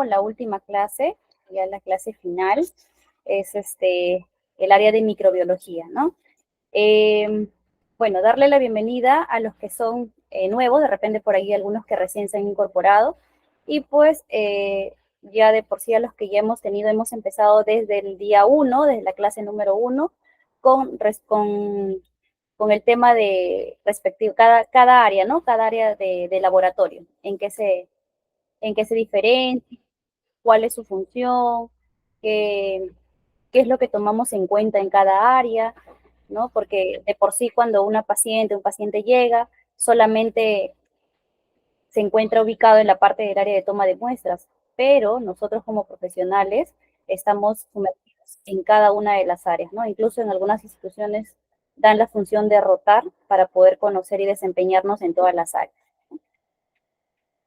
con la última clase, ya la clase final, es el área de microbiología, ¿no? Bueno, darle la bienvenida a los que son nuevos, de repente por ahí algunos que recién se han incorporado, y pues ya de por sí a los que ya hemos tenido, hemos empezado desde el día 1, desde la clase número 1, con el tema de respectivo, cada área, ¿no? Cada área de laboratorio, en qué se diferencia, cuál es su función, qué, qué es lo que tomamos en cuenta en cada área, ¿no? Porque de por sí cuando un paciente llega, solamente se encuentra ubicado en la parte del área de toma de muestras, pero nosotros como profesionales estamos sumergidos en cada una de las áreas, ¿no? Incluso en algunas instituciones dan la función de rotar para poder conocer y desempeñarnos en todas las áreas.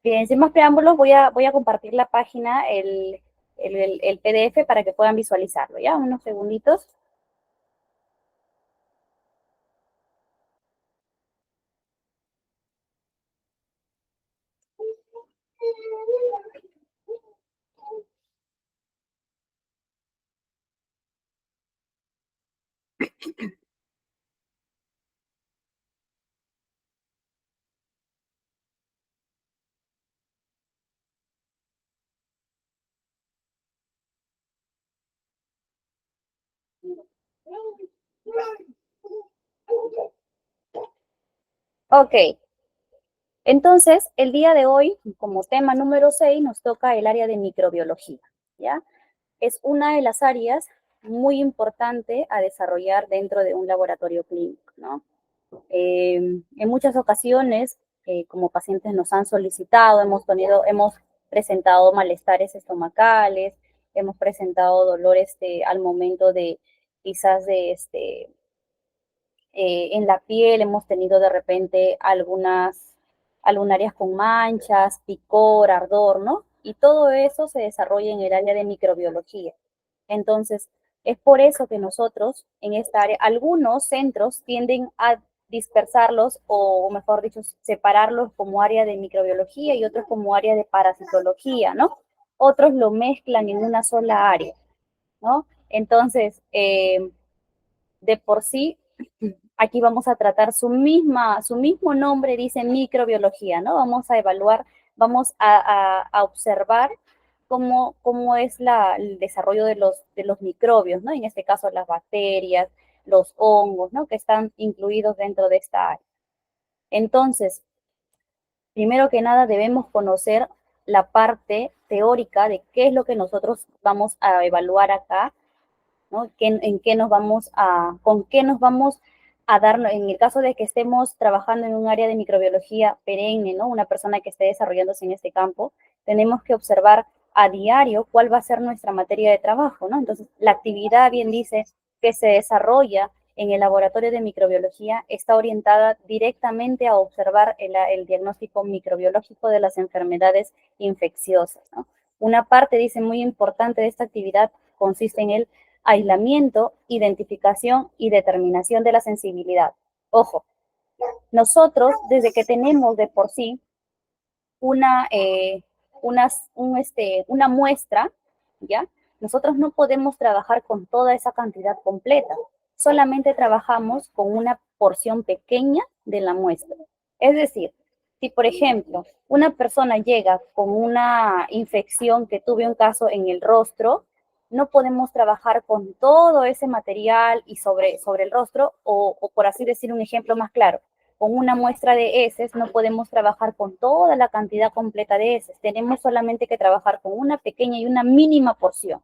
Bien, sin más preámbulos, voy a compartir la página, el PDF para que puedan visualizarlo, ¿ya? Unos segunditos. Ok, entonces el día de hoy, como tema número 6, nos toca el área de microbiología, ¿ya? Es una de las áreas muy importante a desarrollar dentro de un laboratorio clínico, ¿no? En muchas ocasiones, como pacientes nos han solicitado, hemos presentado malestares estomacales, hemos presentado dolores al momento de quizás en la piel, hemos tenido de repente algún áreas con manchas, picor, ardor, ¿no? Y todo eso se desarrolla en el área de microbiología. Entonces, es por eso que nosotros en esta área, algunos centros tienden a dispersarlos o mejor dicho, separarlos como área de microbiología y otros como área de parasitología, ¿no? Otros lo mezclan en una sola área, ¿no? Entonces, de por sí, aquí vamos a tratar su mismo nombre dice microbiología, ¿no? Vamos a evaluar, vamos a observar cómo es el desarrollo de los microbios, ¿no? En este caso, las bacterias, los hongos, ¿no? Que están incluidos dentro de esta área. Entonces, primero que nada, debemos conocer la parte teórica de qué es lo que nosotros vamos a evaluar acá, ¿no? En qué nos vamos con qué nos vamos a dar, en el caso de que estemos trabajando en un área de microbiología perenne, ¿no? Una persona que esté desarrollándose en este campo, tenemos que observar a diario cuál va a ser nuestra materia de trabajo, ¿no? Entonces, la actividad, bien dice, que se desarrolla en el laboratorio de microbiología está orientada directamente a observar el diagnóstico microbiológico de las enfermedades infecciosas, ¿no? Una parte, dice, muy importante de esta actividad consiste en el aislamiento, identificación y determinación de la sensibilidad. Ojo, nosotros desde que tenemos de por sí una, una muestra, ¿ya? Nosotros no podemos trabajar con toda esa cantidad completa, solamente trabajamos con una porción pequeña de la muestra. Es decir, si por ejemplo una persona llega con una infección que tuve un caso en el rostro, no podemos trabajar con todo ese material y sobre el rostro, o por así decir un ejemplo más claro, con una muestra de heces no podemos trabajar con toda la cantidad completa de heces, tenemos solamente que trabajar con una pequeña y una mínima porción.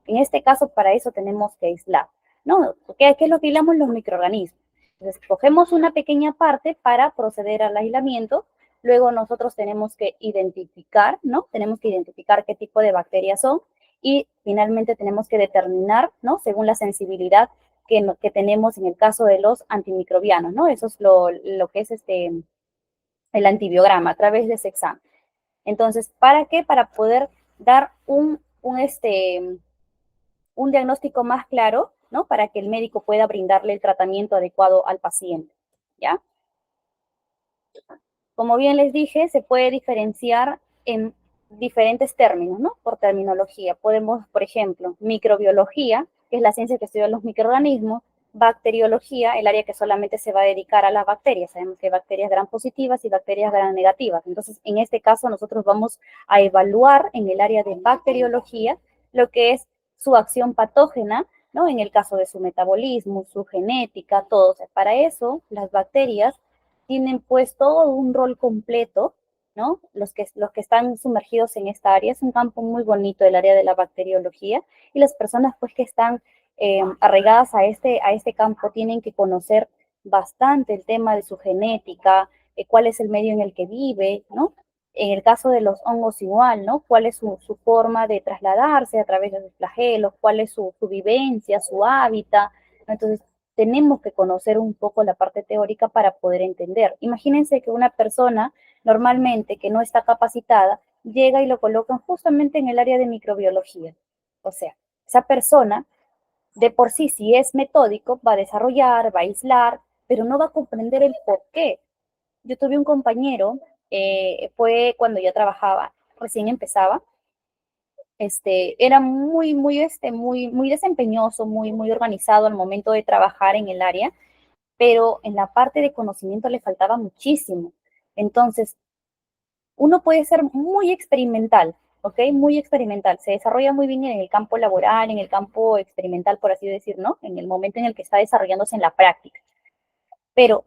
En este caso, para eso tenemos que aislar, ¿no? ¿Qué es lo que aislamos? Los microorganismos. Entonces, cogemos una pequeña parte para proceder al aislamiento, luego nosotros tenemos que identificar, ¿no? Tenemos que identificar qué tipo de bacterias son y finalmente tenemos que determinar, ¿no? Según la sensibilidad que tenemos en el caso de los antimicrobianos, ¿no? Eso es lo que es el antibiograma a través de ese examen. Entonces, ¿para qué? Para poder dar un diagnóstico más claro, ¿no? Para que el médico pueda brindarle el tratamiento adecuado al paciente, ¿ya? Como bien les dije, se puede diferenciar en diferentes términos, ¿no? Por terminología. Podemos, por ejemplo, microbiología, que es la ciencia que estudia los microorganismos, bacteriología, el área que solamente se va a dedicar a las bacterias. Sabemos que hay bacterias gram positivas y bacterias gram negativas. Entonces, en este caso, nosotros vamos a evaluar en el área de bacteriología lo que es su acción patógena, ¿no? En el caso de su metabolismo, su genética, todo. O sea, para eso, las bacterias tienen pues todo un rol completo, ¿no? Los que están sumergidos en esta área, es un campo muy bonito el área de la bacteriología, y las personas pues que están arraigadas a este campo tienen que conocer bastante el tema de su genética, cuál es el medio en el que vive, ¿no? En el caso de los hongos igual, ¿no? ¿Cuál es su forma de trasladarse a través de los flagelos? ¿Cuál es su vivencia, su hábitat? Entonces, tenemos que conocer un poco la parte teórica para poder entender. Imagínense que una persona normalmente que no está capacitada llega y lo colocan justamente en el área de microbiología. O sea, esa persona de por sí, si es metódico, va a desarrollar, va a aislar, pero no va a comprender el por qué. Yo tuve un compañero, fue cuando yo trabajaba, recién empezaba, era muy desempeñoso, muy organizado al momento de trabajar en el área, pero en la parte de conocimiento le faltaba muchísimo. Entonces, uno puede ser muy experimental, ¿ok? Muy experimental. Se desarrolla muy bien en el campo laboral, en el campo experimental, por así decir, ¿no? En el momento en el que está desarrollándose en la práctica. Pero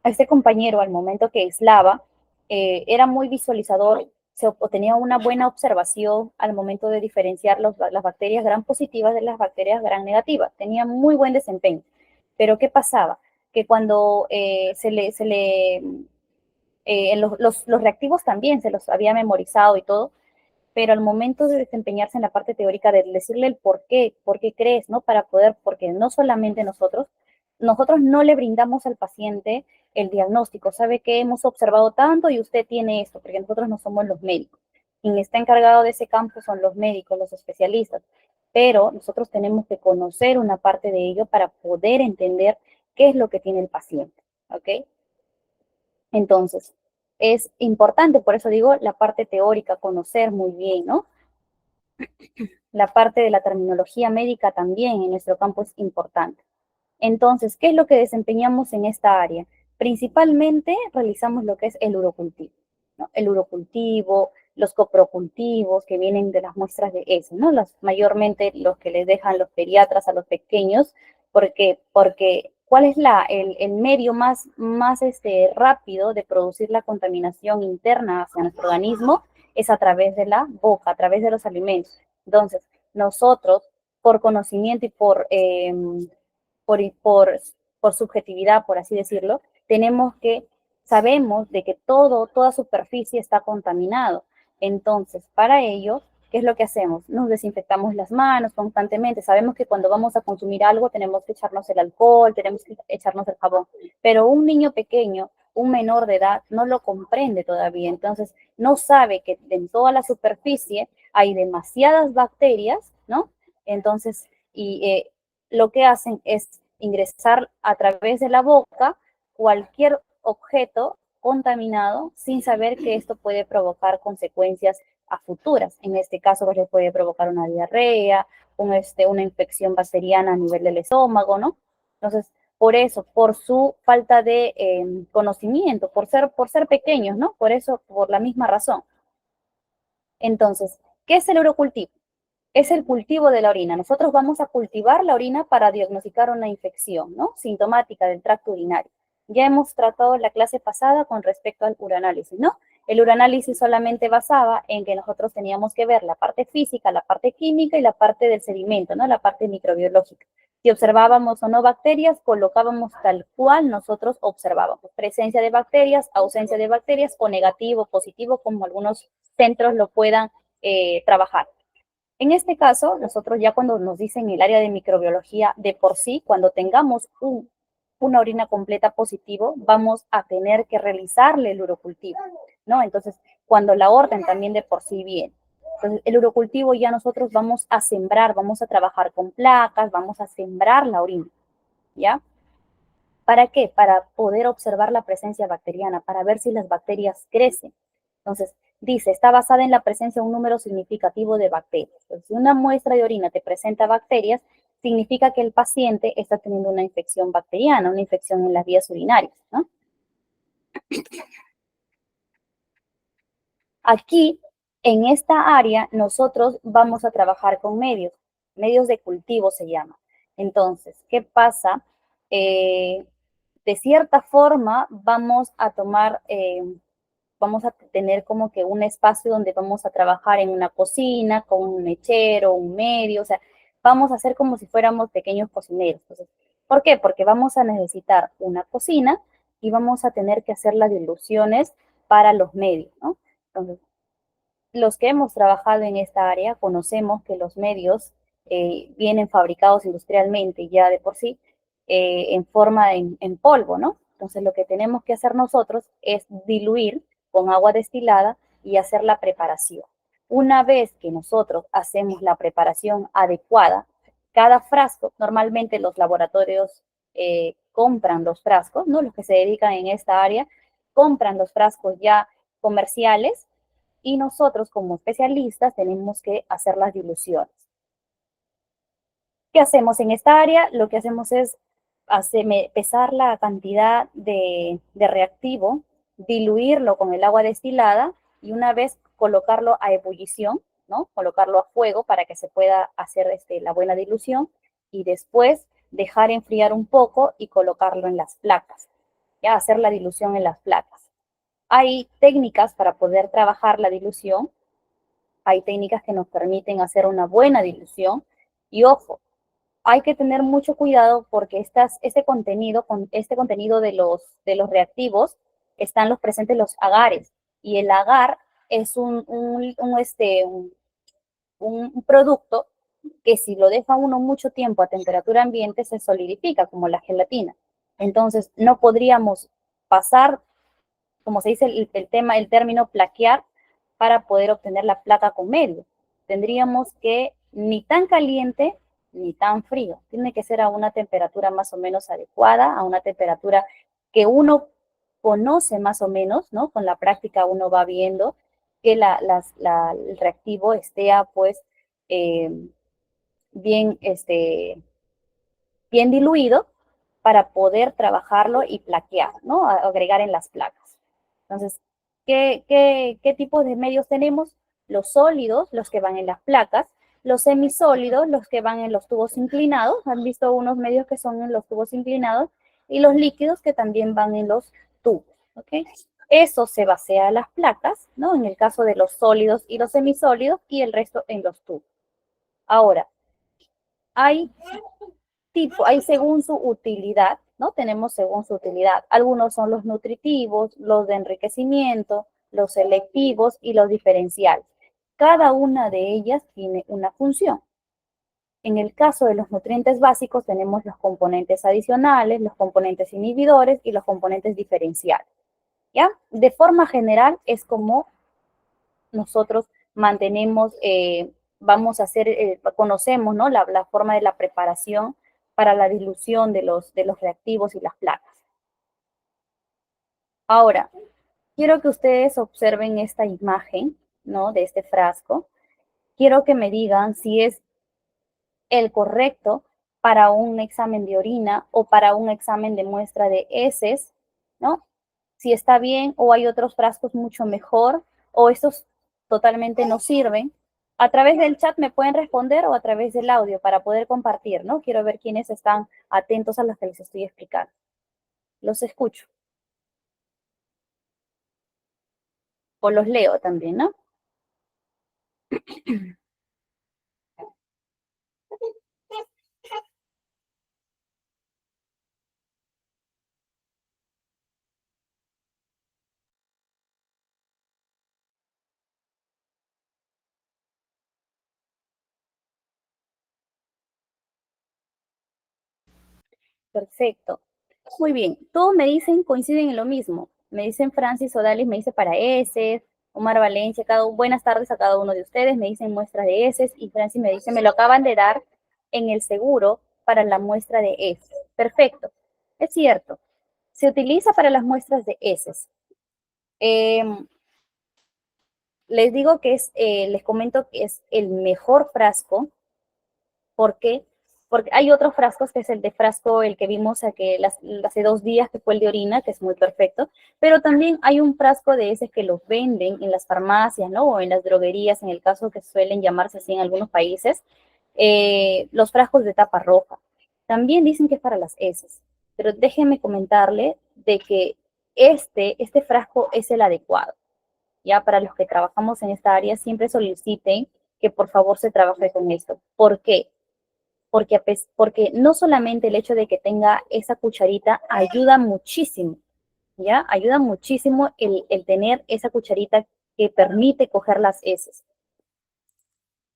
a este compañero, al momento que aislaba, era muy visualizador, o tenía una buena observación al momento de diferenciar las bacterias gram positivas de las bacterias gram negativas. Tenía muy buen desempeño. Pero ¿qué pasaba? Que cuando los reactivos también se los había memorizado y todo, pero al momento de desempeñarse en la parte teórica, de decirle el por qué crees, ¿no? Para poder, porque no solamente nosotros no le brindamos al paciente el diagnóstico, sabe que hemos observado tanto y usted tiene esto, porque nosotros no somos los médicos. Quien está encargado de ese campo son los médicos, los especialistas, pero nosotros tenemos que conocer una parte de ello para poder entender qué es lo que tiene el paciente, ¿ok? Entonces, es importante, por eso digo, la parte teórica, conocer muy bien, ¿no? La parte de la terminología médica también en nuestro campo es importante. Entonces, ¿qué es lo que desempeñamos en esta área? Principalmente realizamos lo que es el urocultivo, ¿no? El urocultivo, los coprocultivos que vienen de las muestras de heces, ¿no? Mayormente los que les dejan los pediatras a los pequeños, porque ¿cuál es el medio más rápido de producir la contaminación interna hacia nuestro organismo? Es a través de la boca, a través de los alimentos. Entonces, nosotros, por conocimiento y por, por, por subjetividad, por así decirlo, sabemos de que toda superficie está contaminado. Entonces, para ello, ¿qué es lo que hacemos? Nos desinfectamos las manos constantemente. Sabemos que cuando vamos a consumir algo tenemos que echarnos el alcohol, tenemos que echarnos el jabón. Pero un niño pequeño, un menor de edad, no lo comprende todavía. Entonces, no sabe que en toda la superficie hay demasiadas bacterias, ¿no? Entonces, lo que hacen es ingresar a través de la boca cualquier objeto contaminado sin saber que esto puede provocar consecuencias a futuras. En este caso, pues, le puede provocar una diarrea, una infección bacteriana a nivel del estómago, ¿no? Entonces, por eso, por su falta de conocimiento, por ser pequeños, ¿no? Por eso, por la misma razón. Entonces, ¿qué es el urocultivo? Es el cultivo de la orina. Nosotros vamos a cultivar la orina para diagnosticar una infección, ¿no? Sintomática del tracto urinario. Ya hemos tratado la clase pasada con respecto al uranálisis, ¿no? El uranálisis solamente basaba en que nosotros teníamos que ver la parte física, la parte química y la parte del sedimento, ¿no? La parte microbiológica. Si observábamos o no bacterias, colocábamos tal cual nosotros observábamos. Presencia de bacterias, ausencia de bacterias o negativo, positivo, como algunos centros lo puedan trabajar. En este caso, nosotros ya cuando nos dicen el área de microbiología de por sí, cuando tengamos una orina completa positivo, vamos a tener que realizarle el urocultivo, ¿no? Entonces, cuando la orden también de por sí viene. Entonces, el urocultivo ya nosotros vamos a sembrar, vamos a trabajar con placas, vamos a sembrar la orina, ¿ya? ¿Para qué? Para poder observar la presencia bacteriana, para ver si las bacterias crecen. Entonces, Dice, está basada en la presencia de un número significativo de bacterias. Entonces, si una muestra de orina te presenta bacterias, significa que el paciente está teniendo una infección bacteriana, una infección en las vías urinarias, ¿no? Aquí, en esta área, nosotros vamos a trabajar con medios de cultivo se llama. Entonces, ¿qué pasa? De cierta forma, vamos a tener como que un espacio donde vamos a trabajar en una cocina, con un mechero, un medio, o sea, vamos a hacer como si fuéramos pequeños cocineros. Entonces, ¿por qué? Porque vamos a necesitar una cocina y vamos a tener que hacer las diluciones para los medios, ¿no? Entonces, los que hemos trabajado en esta área conocemos que los medios vienen fabricados industrialmente ya de por sí en forma en polvo, ¿no? Entonces lo que tenemos que hacer nosotros es diluir con agua destilada y hacer la preparación. Una vez que nosotros hacemos la preparación adecuada, cada frasco, normalmente los laboratorios compran los frascos, ¿no? Los que se dedican en esta área, compran los frascos ya comerciales y nosotros como especialistas tenemos que hacer las diluciones. ¿Qué hacemos en esta área? Lo que hacemos es pesar la cantidad de reactivo, diluirlo con el agua destilada y una vez colocarlo a ebullición, ¿no? Colocarlo a fuego para que se pueda hacer la buena dilución y después dejar enfriar un poco y colocarlo en las placas, ya hacer la dilución en las placas. Hay técnicas para poder trabajar la dilución, hay técnicas que nos permiten hacer una buena dilución y ojo, hay que tener mucho cuidado porque este contenido de los reactivos están los presentes los agares y el agar es un producto que si lo deja uno mucho tiempo a temperatura ambiente se solidifica como la gelatina. Entonces no podríamos pasar como se dice el término plaquear, para poder obtener la placa con medio. Tendríamos que ni tan caliente ni tan frío. Tiene que ser a una temperatura más o menos adecuada, a una temperatura que uno conoce más o menos, ¿no? Con la práctica uno va viendo que el reactivo esté pues eh, bien, bien diluido para poder trabajarlo y plaquear, ¿no? Agregar en las placas. Entonces, ¿qué tipo de medios tenemos? Los sólidos, los que van en las placas, los semisólidos, los que van en los tubos inclinados, han visto unos medios que son en los tubos inclinados, y los líquidos que también van en los tubos, ¿ok? Eso se basea en las placas, ¿no? En el caso de los sólidos y los semisólidos, y el resto en los tubos. Ahora, hay hay según su utilidad, ¿no? Tenemos según su utilidad. Algunos son los nutritivos, los de enriquecimiento, los selectivos y los diferenciales. Cada una de ellas tiene una función. En el caso de los nutrientes básicos tenemos los componentes adicionales, los componentes inhibidores y los componentes diferenciales. ¿Ya? De forma general es como nosotros mantenemos, vamos a hacer, conocemos, ¿no? La forma de la preparación para la dilución de los reactivos y las placas. Ahora, quiero que ustedes observen esta imagen, ¿no? De este frasco. Quiero que me digan si es el correcto para un examen de orina o para un examen de muestra de heces, ¿no? Si está bien o hay otros frascos mucho mejor o estos totalmente no sirven. A través del chat me pueden responder o a través del audio para poder compartir, ¿no? Quiero ver quiénes están atentos a lo que les estoy explicando. Los escucho o los leo también, ¿no? Perfecto. Muy bien. Todos me dicen, coinciden en lo mismo. Me dicen Francis Odalis, me dice para heces, Omar Valencia, buenas tardes a cada uno de ustedes, me dicen muestra de heces y Francis me dice, me lo acaban de dar en el seguro para la muestra de heces. Perfecto. Es cierto. Se utiliza para las muestras de heces. les digo que les comento que es el mejor frasco. ¿Por qué? Porque hay otros frascos, que es el de frasco, el que vimos hace 2 días, que fue el de orina, que es muy perfecto, pero también hay un frasco de ese que los venden en las farmacias, ¿no? O en las droguerías, en el caso que suelen llamarse así en algunos países, los frascos de tapa roja. También dicen que es para las heces, pero déjenme comentarle de que este frasco es el adecuado. Ya para los que trabajamos en esta área, siempre soliciten que por favor se trabaje con esto. ¿Por qué? Porque no solamente el hecho de que tenga esa cucharita ayuda muchísimo, ¿ya? Ayuda muchísimo el tener esa cucharita que permite coger las heces.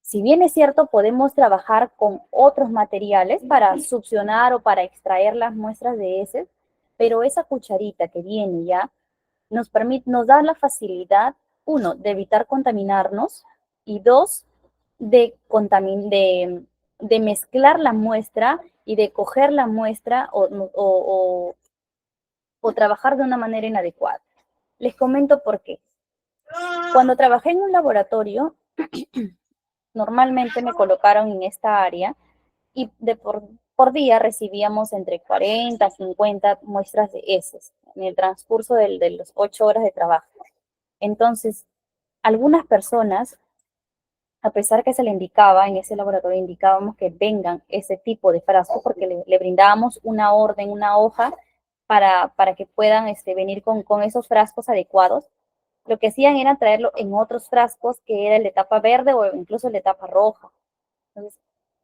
Si bien es cierto, podemos trabajar con otros materiales para succionar o para extraer las muestras de heces, pero esa cucharita que viene ya nos da la facilidad, uno, de evitar contaminarnos, y dos, de mezclar la muestra y de coger la muestra o trabajar de una manera inadecuada. Les comento por qué. Cuando trabajé en un laboratorio, normalmente me colocaron en esta área y por día recibíamos entre 40 a 50 muestras de heces en el transcurso de las 8 horas de trabajo. Entonces, algunas personas, a pesar que se le indicaba, en ese laboratorio indicábamos que vengan ese tipo de frascos, porque le brindábamos una orden, una hoja, para que puedan venir con esos frascos adecuados. Lo que hacían era traerlo en otros frascos, que era el de tapa verde o incluso el de tapa roja. Entonces,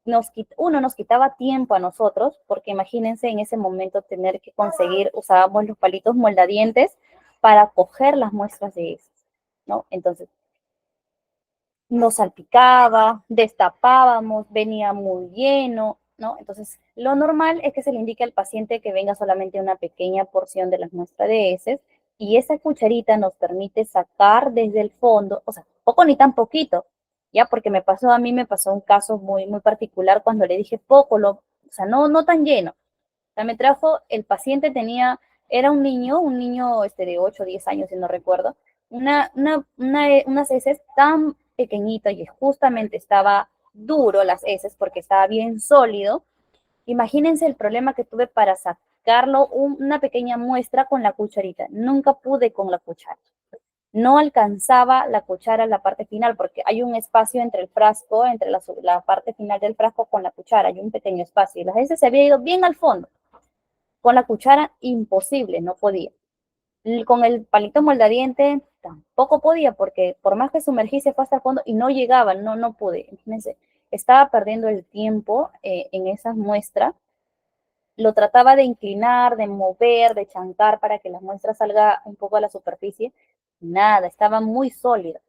nos quitaba tiempo a nosotros, porque imagínense en ese momento tener que conseguir, usábamos los palitos moldadientes para coger las muestras de esas, ¿no? Entonces, nos salpicaba, destapábamos, venía muy lleno, ¿no? Entonces, lo normal es que se le indique al paciente que venga solamente una pequeña porción de las muestras de heces, y esa cucharita nos permite sacar desde el fondo, o sea, poco ni tan poquito, ya, porque a mí me pasó un caso muy, muy particular cuando le dije poco, o sea, no tan lleno. O sea, me trajo, el paciente era un niño de 8 o 10 años, si no recuerdo, unas heces tan pequeñitas, y justamente estaba duro las heces porque estaba bien sólido. Imagínense el problema que tuve para sacarlo, una pequeña muestra con la cucharita. Nunca pude con la cuchara. No alcanzaba la cuchara en la parte final, porque hay un espacio entre el frasco, entre la parte final del frasco con la cuchara, hay un pequeño espacio, y las heces se había ido bien al fondo. Con la cuchara, imposible, no podía. Con el palito moldadiente tampoco podía, porque por más que sumergí se fue hasta el fondo y no llegaba, no pude. Imagínense, estaba perdiendo el tiempo en esas muestras. Lo trataba de inclinar, de mover, de chancar para que la muestra salga un poco a la superficie. Nada, estaba muy sólida.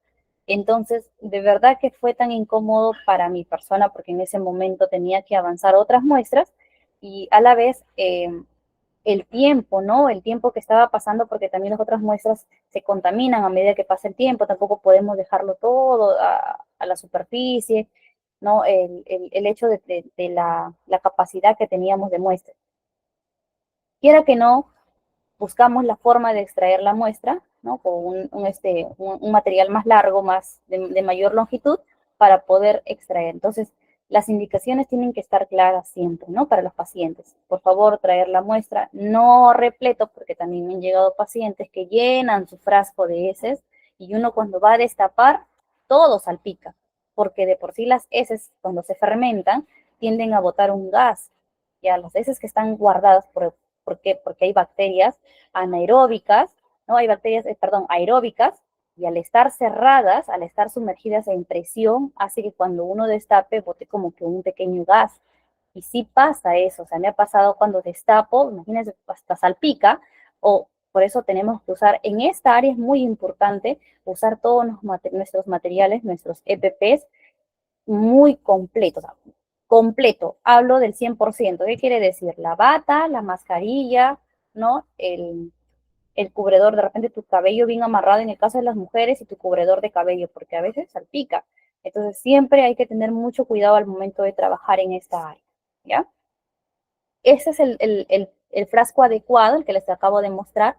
Entonces, de verdad que fue tan incómodo para mi persona, porque en ese momento tenía que avanzar otras muestras, y a la vez el tiempo, ¿no? El tiempo que estaba pasando, porque también las otras muestras se contaminan a medida que pasa el tiempo, tampoco podemos dejarlo todo a la superficie, ¿no? El hecho de la capacidad que teníamos de muestra. Quiera que no, buscamos la forma de extraer la muestra, ¿no? Con un material más largo, de mayor longitud, para poder extraer. Entonces, las indicaciones tienen que estar claras siempre, ¿no? Para los pacientes. Por favor, traer la muestra no repleto, porque también me han llegado pacientes que llenan su frasco de heces, y uno cuando va a destapar, todo salpica, porque de por sí las heces, cuando se fermentan, tienden a botar un gas. Ya las heces que están guardadas porque hay bacterias anaeróbicas, ¿no? Hay bacterias, aeróbicas, y al estar cerradas, al estar sumergidas en presión, hace que cuando uno destape bote como que un pequeño gas. Y sí pasa eso, o sea, me ha pasado cuando destapo, imagínense, hasta salpica, o por eso tenemos que usar, en esta área es muy importante usar todos nuestros materiales, nuestros EPPs, muy completos, o sea, completo, hablo del 100%. ¿Qué quiere decir? La bata, la mascarilla, ¿no? El cubredor, de repente tu cabello bien amarrado en el caso de las mujeres, y tu cubredor de cabello, porque a veces salpica. Entonces siempre hay que tener mucho cuidado al momento de trabajar en esta área, ¿ya? Ese es el frasco adecuado, el que les acabo de mostrar,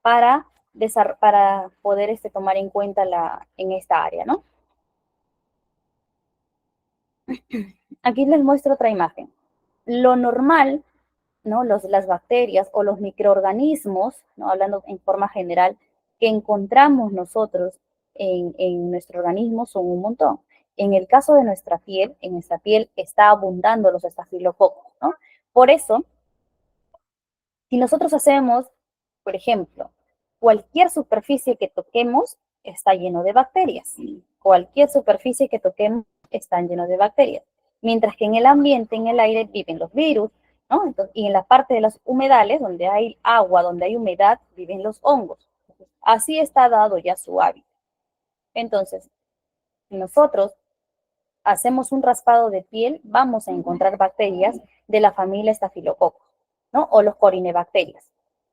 para para poder tomar en cuenta en esta área, ¿no? Aquí les muestro otra imagen. Lo normal, ¿no? Las bacterias o los microorganismos, ¿no? Hablando en forma general, que encontramos nosotros en nuestro organismo son un montón. En el caso de en nuestra piel está abundando los estafilococos, ¿no? Por eso, si nosotros hacemos, por ejemplo, cualquier superficie que toquemos está lleno de bacterias. Cualquier superficie que toquemos está lleno de bacterias. Mientras que en el ambiente, en el aire, viven los virus, ¿no? Entonces, y en la parte de los humedales, donde hay agua, donde hay humedad, viven los hongos. Así está dado ya su hábitat. Entonces, si nosotros hacemos un raspado de piel, vamos a encontrar bacterias de la familia Staphylococcus, ¿no? O los corinebacterias.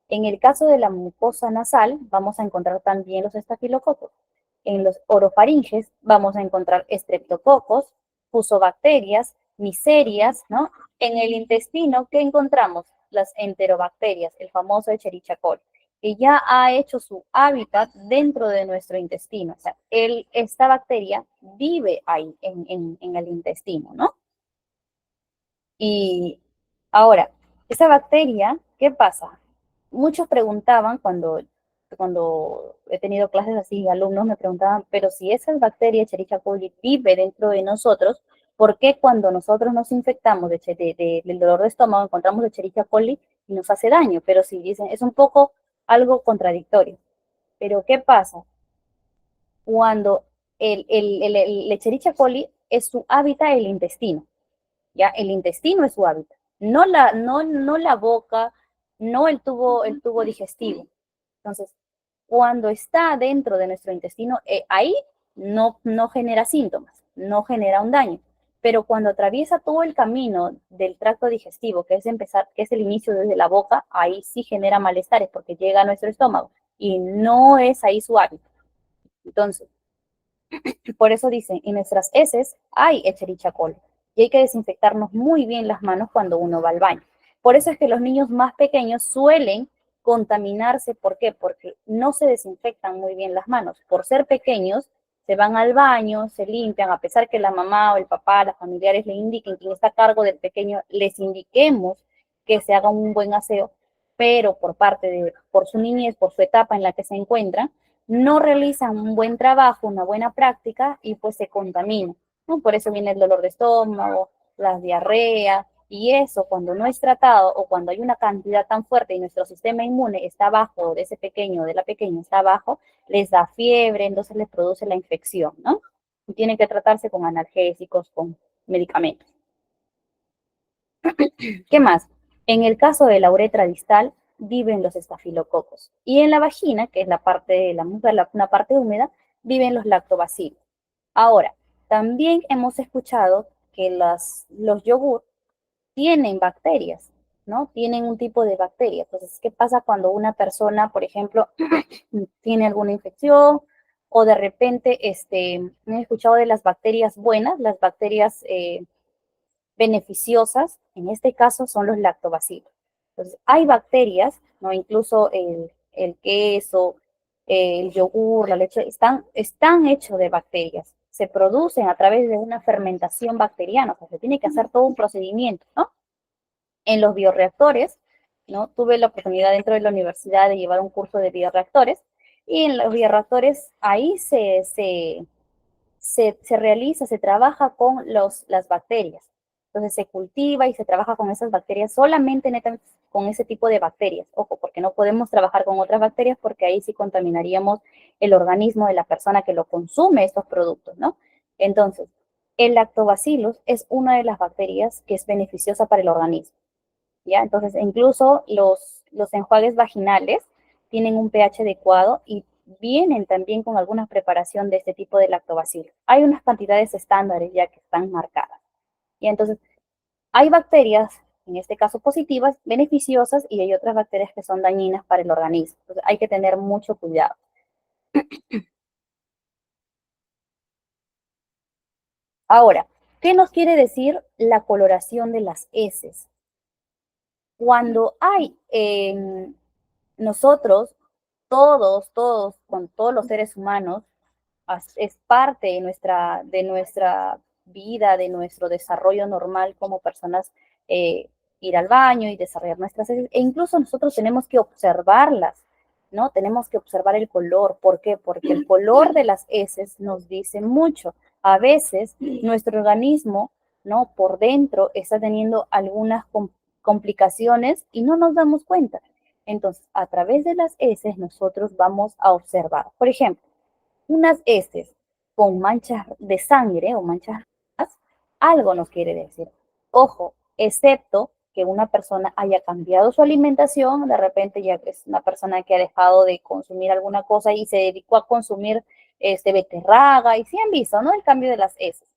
En el caso de la mucosa nasal, vamos a encontrar también los estafilococos. En los orofaringes vamos a encontrar estreptococos, fusobacterias, miserias, ¿no? En el intestino, ¿qué encontramos? Las enterobacterias, el famoso Escherichia coli, que ya ha hecho su hábitat dentro de nuestro intestino. O sea, esta bacteria vive ahí, en el intestino, ¿no? Y ahora, esa bacteria, ¿qué pasa? Muchos preguntaban cuando he tenido clases así, alumnos me preguntaban, pero si esa bacteria Escherichia coli vive dentro de nosotros, ¿por qué cuando nosotros nos infectamos del dolor de estómago encontramos Escherichia coli y nos hace daño? Pero si dicen, es un poco algo contradictorio. Pero ¿qué pasa? Cuando el Escherichia coli es su hábitat el intestino. ¿Ya? El intestino es su hábitat, no la boca, no el tubo digestivo. Entonces, cuando está dentro de nuestro intestino, ahí no genera síntomas, no genera un daño. Pero cuando atraviesa todo el camino del tracto digestivo, que es el inicio desde la boca, ahí sí genera malestares porque llega a nuestro estómago y no es ahí su hábitat. Entonces, por eso dicen, en nuestras heces hay Escherichia coli y hay que desinfectarnos muy bien las manos cuando uno va al baño. Por eso es que los niños más pequeños suelen contaminarse. ¿Por qué? Porque no se desinfectan muy bien las manos. Por ser pequeños, se van al baño, se limpian, a pesar que la mamá o el papá, los familiares le indiquen, quien está a cargo del pequeño, les indiquemos que se haga un buen aseo, pero por su niñez, por su etapa en la que se encuentran, no realizan un buen trabajo, una buena práctica y pues se contamina, ¿no? Por eso viene el dolor de estómago, las diarreas y eso cuando no es tratado o cuando hay una cantidad tan fuerte y nuestro sistema inmune está bajo, de ese pequeño o de la pequeña está bajo, les da fiebre, entonces les produce la infección, ¿no? Y tienen que tratarse con analgésicos, con medicamentos. ¿Qué más? En el caso de la uretra distal, viven los estafilococos. Y en la vagina, que es la parte de la mujer, una parte húmeda, viven los lactobacilos. Ahora, también hemos escuchado que los yogur tienen bacterias, ¿no? Tienen un tipo de bacteria. Entonces, ¿qué pasa cuando una persona, por ejemplo, tiene alguna infección o de repente, he escuchado de las bacterias buenas, las bacterias beneficiosas, en este caso son los lactobacilos. Entonces, hay bacterias, ¿no? Incluso el queso, el yogur, la leche, están hechos de bacterias. Se producen a través de una fermentación bacteriana, o sea, se tiene que hacer todo un procedimiento, ¿no? En los bioreactores, ¿no? Tuve la oportunidad dentro de la universidad de llevar un curso de bioreactores y en los bioreactores ahí se realiza, se trabaja con las bacterias. Entonces se cultiva y se trabaja con esas bacterias, solamente con ese tipo de bacterias. Ojo, porque no podemos trabajar con otras bacterias porque ahí sí contaminaríamos el organismo de la persona que lo consume estos productos, ¿no? Entonces, el lactobacillus es una de las bacterias que es beneficiosa para el organismo, ¿ya? Entonces, incluso los enjuagues vaginales tienen un pH adecuado y vienen también con alguna preparación de este tipo de lactobacillus. Hay unas cantidades estándares ya que están marcadas. Y entonces, hay bacterias, en este caso positivas, beneficiosas, y hay otras bacterias que son dañinas para el organismo. Entonces, hay que tener mucho cuidado. Ahora, ¿qué nos quiere decir la coloración de las heces? Cuando hay nosotros con todos los seres humanos, es parte de nuestra vida, de nuestro desarrollo normal como personas, eh, ir al baño y desarrollar nuestras heces, e incluso nosotros tenemos que observarlas, ¿no? Tenemos que observar el color. ¿Por qué? Porque el color de las heces nos dice mucho. A veces nuestro organismo, ¿no? Por dentro está teniendo algunas complicaciones y no nos damos cuenta. Entonces, a través de las heces nosotros vamos a observar. Por ejemplo, unas heces con manchas de sangre o manchas rojas, algo nos quiere decir. Ojo, excepto que una persona haya cambiado su alimentación, de repente ya es una persona que ha dejado de consumir alguna cosa y se dedicó a consumir beterraga, y sí han visto, ¿no? El cambio de las heces.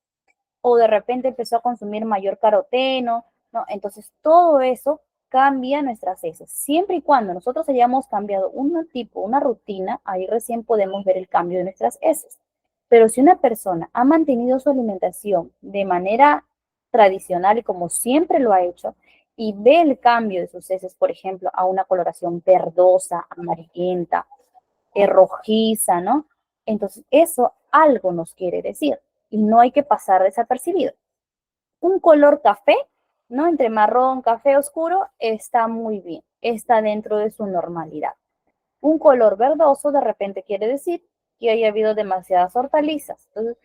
O de repente empezó a consumir mayor caroteno, ¿no? Entonces todo eso cambia nuestras heces. Siempre y cuando nosotros hayamos cambiado un tipo, una rutina, ahí recién podemos ver el cambio de nuestras heces. Pero si una persona ha mantenido su alimentación de manera tradicional y como siempre lo ha hecho, y ve el cambio de sus heces, por ejemplo, a una coloración verdosa, amarillenta, rojiza, ¿no? Entonces, eso algo nos quiere decir y no hay que pasar desapercibido. Un color café, ¿no? Entre marrón, café oscuro, está muy bien, está dentro de su normalidad. Un color verdoso de repente quiere decir que haya habido demasiadas hortalizas. Entonces,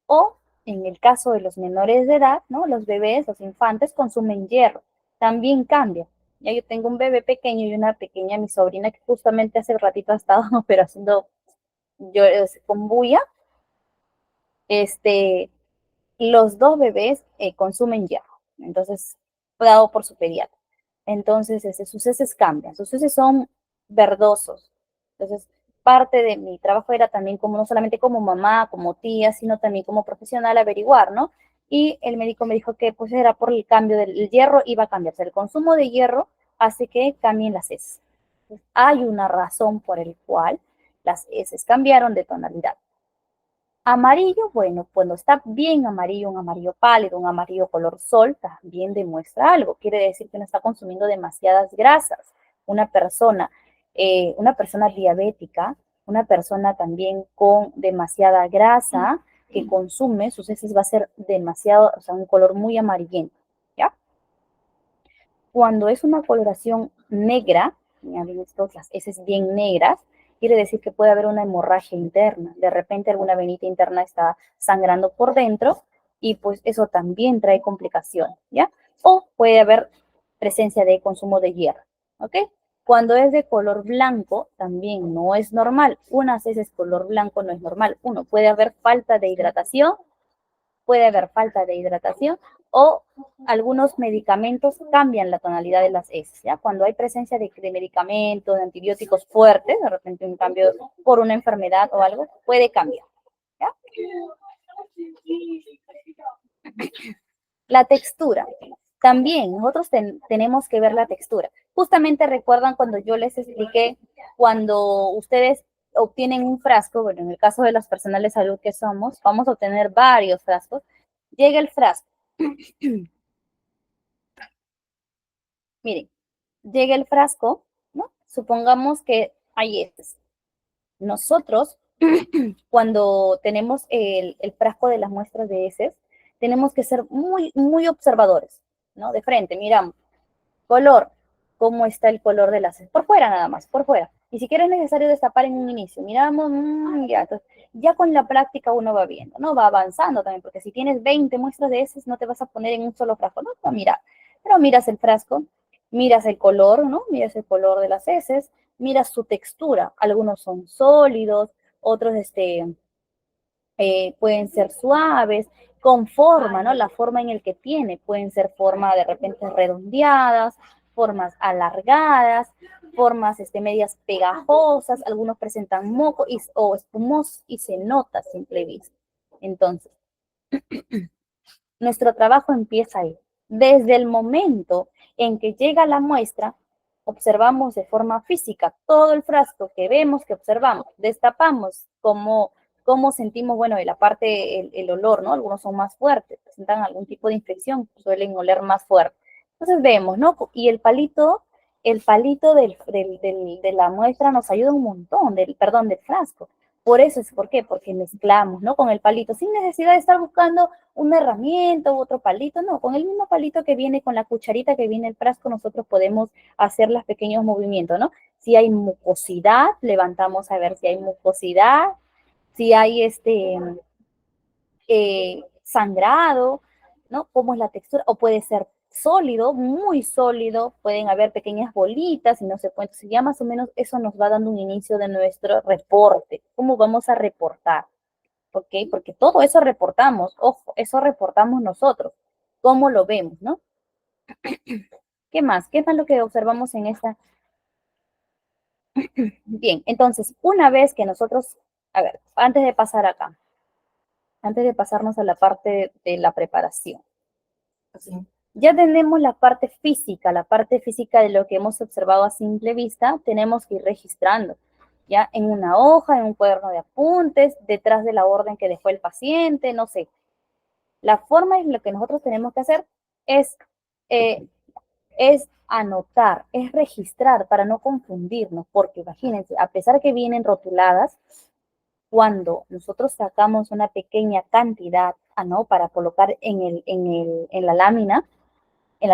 o en el caso de los menores de edad, ¿no? Los bebés, los infantes consumen hierro. También cambia. Ya yo tengo un bebé pequeño y una pequeña, mi sobrina, que justamente hace ratito ha estado pero haciendo yo con bulla. Este, los dos bebés consumen hierro, entonces fue dado por su pediatra. Entonces, sus heces cambian, sus heces son verdosos. Entonces, parte de mi trabajo era también como no solamente como mamá, como tía, sino también como profesional averiguar, ¿no? Y el médico me dijo que pues era por el cambio del hierro, iba a cambiarse. El consumo de hierro hace que cambien las heces. Entonces, hay una razón por el cual las heces cambiaron de tonalidad. Amarillo, bueno, cuando está bien amarillo, un amarillo pálido, un amarillo color sol, también demuestra algo. Quiere decir que no está consumiendo demasiadas grasas. Una persona diabética, una persona también con demasiada grasa que consume, sus heces va a ser demasiado, o sea, un color muy amarillento, ¿ya? Cuando es una coloración negra, ya ven estos, las heces bien negras, quiere decir que puede haber una hemorragia interna. De repente alguna venita interna está sangrando por dentro y pues eso también trae complicaciones, ¿ya? O puede haber presencia de consumo de hierro, ¿ok? Cuando es de color blanco, también no es normal. Unas heces color blanco no es normal. Uno, puede haber falta de hidratación, puede haber falta de hidratación o algunos medicamentos cambian la tonalidad de las heces, ¿ya? Cuando hay presencia de medicamentos, de antibióticos fuertes, de repente un cambio por una enfermedad o algo, puede cambiar, ¿ya? La textura. También nosotros tenemos que ver la textura. Justamente recuerdan cuando yo les expliqué, cuando ustedes obtienen un frasco, bueno, en el caso de las personas de salud que somos, vamos a obtener varios frascos. Llega el frasco. Miren, llega el frasco, ¿no? Supongamos que hay heces. Nosotros, cuando tenemos el frasco de las muestras de heces, tenemos que ser muy, muy observadores, ¿no? De frente, miramos. Color, ¿cómo está el color de las heces? Por fuera nada más, por fuera. Ni siquiera es necesario destapar en un inicio. Miramos, ya, entonces, ya con la práctica uno va viendo, ¿no? Va avanzando también, porque si tienes 20 muestras de heces, no te vas a poner en un solo frasco, no, no mira. Pero miras el frasco, miras el color, ¿no? Miras el color de las heces, miras su textura. Algunos son sólidos, otros pueden ser suaves, con forma, ¿no? La forma en el que tiene, pueden ser forma de repente redondeadas, formas alargadas, formas medias pegajosas, algunos presentan moco o espumos y se nota a simple vista. Entonces, nuestro trabajo empieza ahí. Desde el momento en que llega la muestra, observamos de forma física todo el frasco que vemos, que observamos, destapamos cómo sentimos, bueno, la parte, el olor, ¿no? Algunos son más fuertes, presentan algún tipo de infección, suelen oler más fuerte. Entonces vemos, ¿no? Y el palito el palito de la muestra nos ayuda un montón, perdón, del frasco. Por eso es, ¿por qué? Porque mezclamos, ¿no? Con el palito, sin necesidad de estar buscando una herramienta u otro palito, no, con el mismo palito que viene, con la cucharita que viene el frasco, nosotros podemos hacer los pequeños movimientos, ¿no? Si hay mucosidad, levantamos a ver si hay mucosidad, si hay sangrado, ¿no? Cómo es la textura, o puede ser sólido, muy sólido, pueden haber pequeñas bolitas y no sé cuánto, si ya más o menos eso nos va dando un inicio de nuestro reporte, cómo vamos a reportar, ¿ok? Porque todo eso reportamos, ojo, eso reportamos nosotros, cómo lo vemos, ¿no? ¿Qué más? ¿Qué más lo que observamos en esta? Bien, entonces, una vez que nosotros, a ver, antes de pasar acá, antes de pasarnos a la parte de la preparación, ¿sí? Ya tenemos la parte física de lo que hemos observado a simple vista, tenemos que ir registrando, ya en una hoja, en un cuaderno de apuntes, detrás de la orden que dejó el paciente, no sé. La forma en lo que nosotros tenemos que hacer es, eh, es anotar, es registrar para no confundirnos, porque imagínense, a pesar que vienen rotuladas, cuando nosotros sacamos una pequeña cantidad, ¿no? Para colocar en la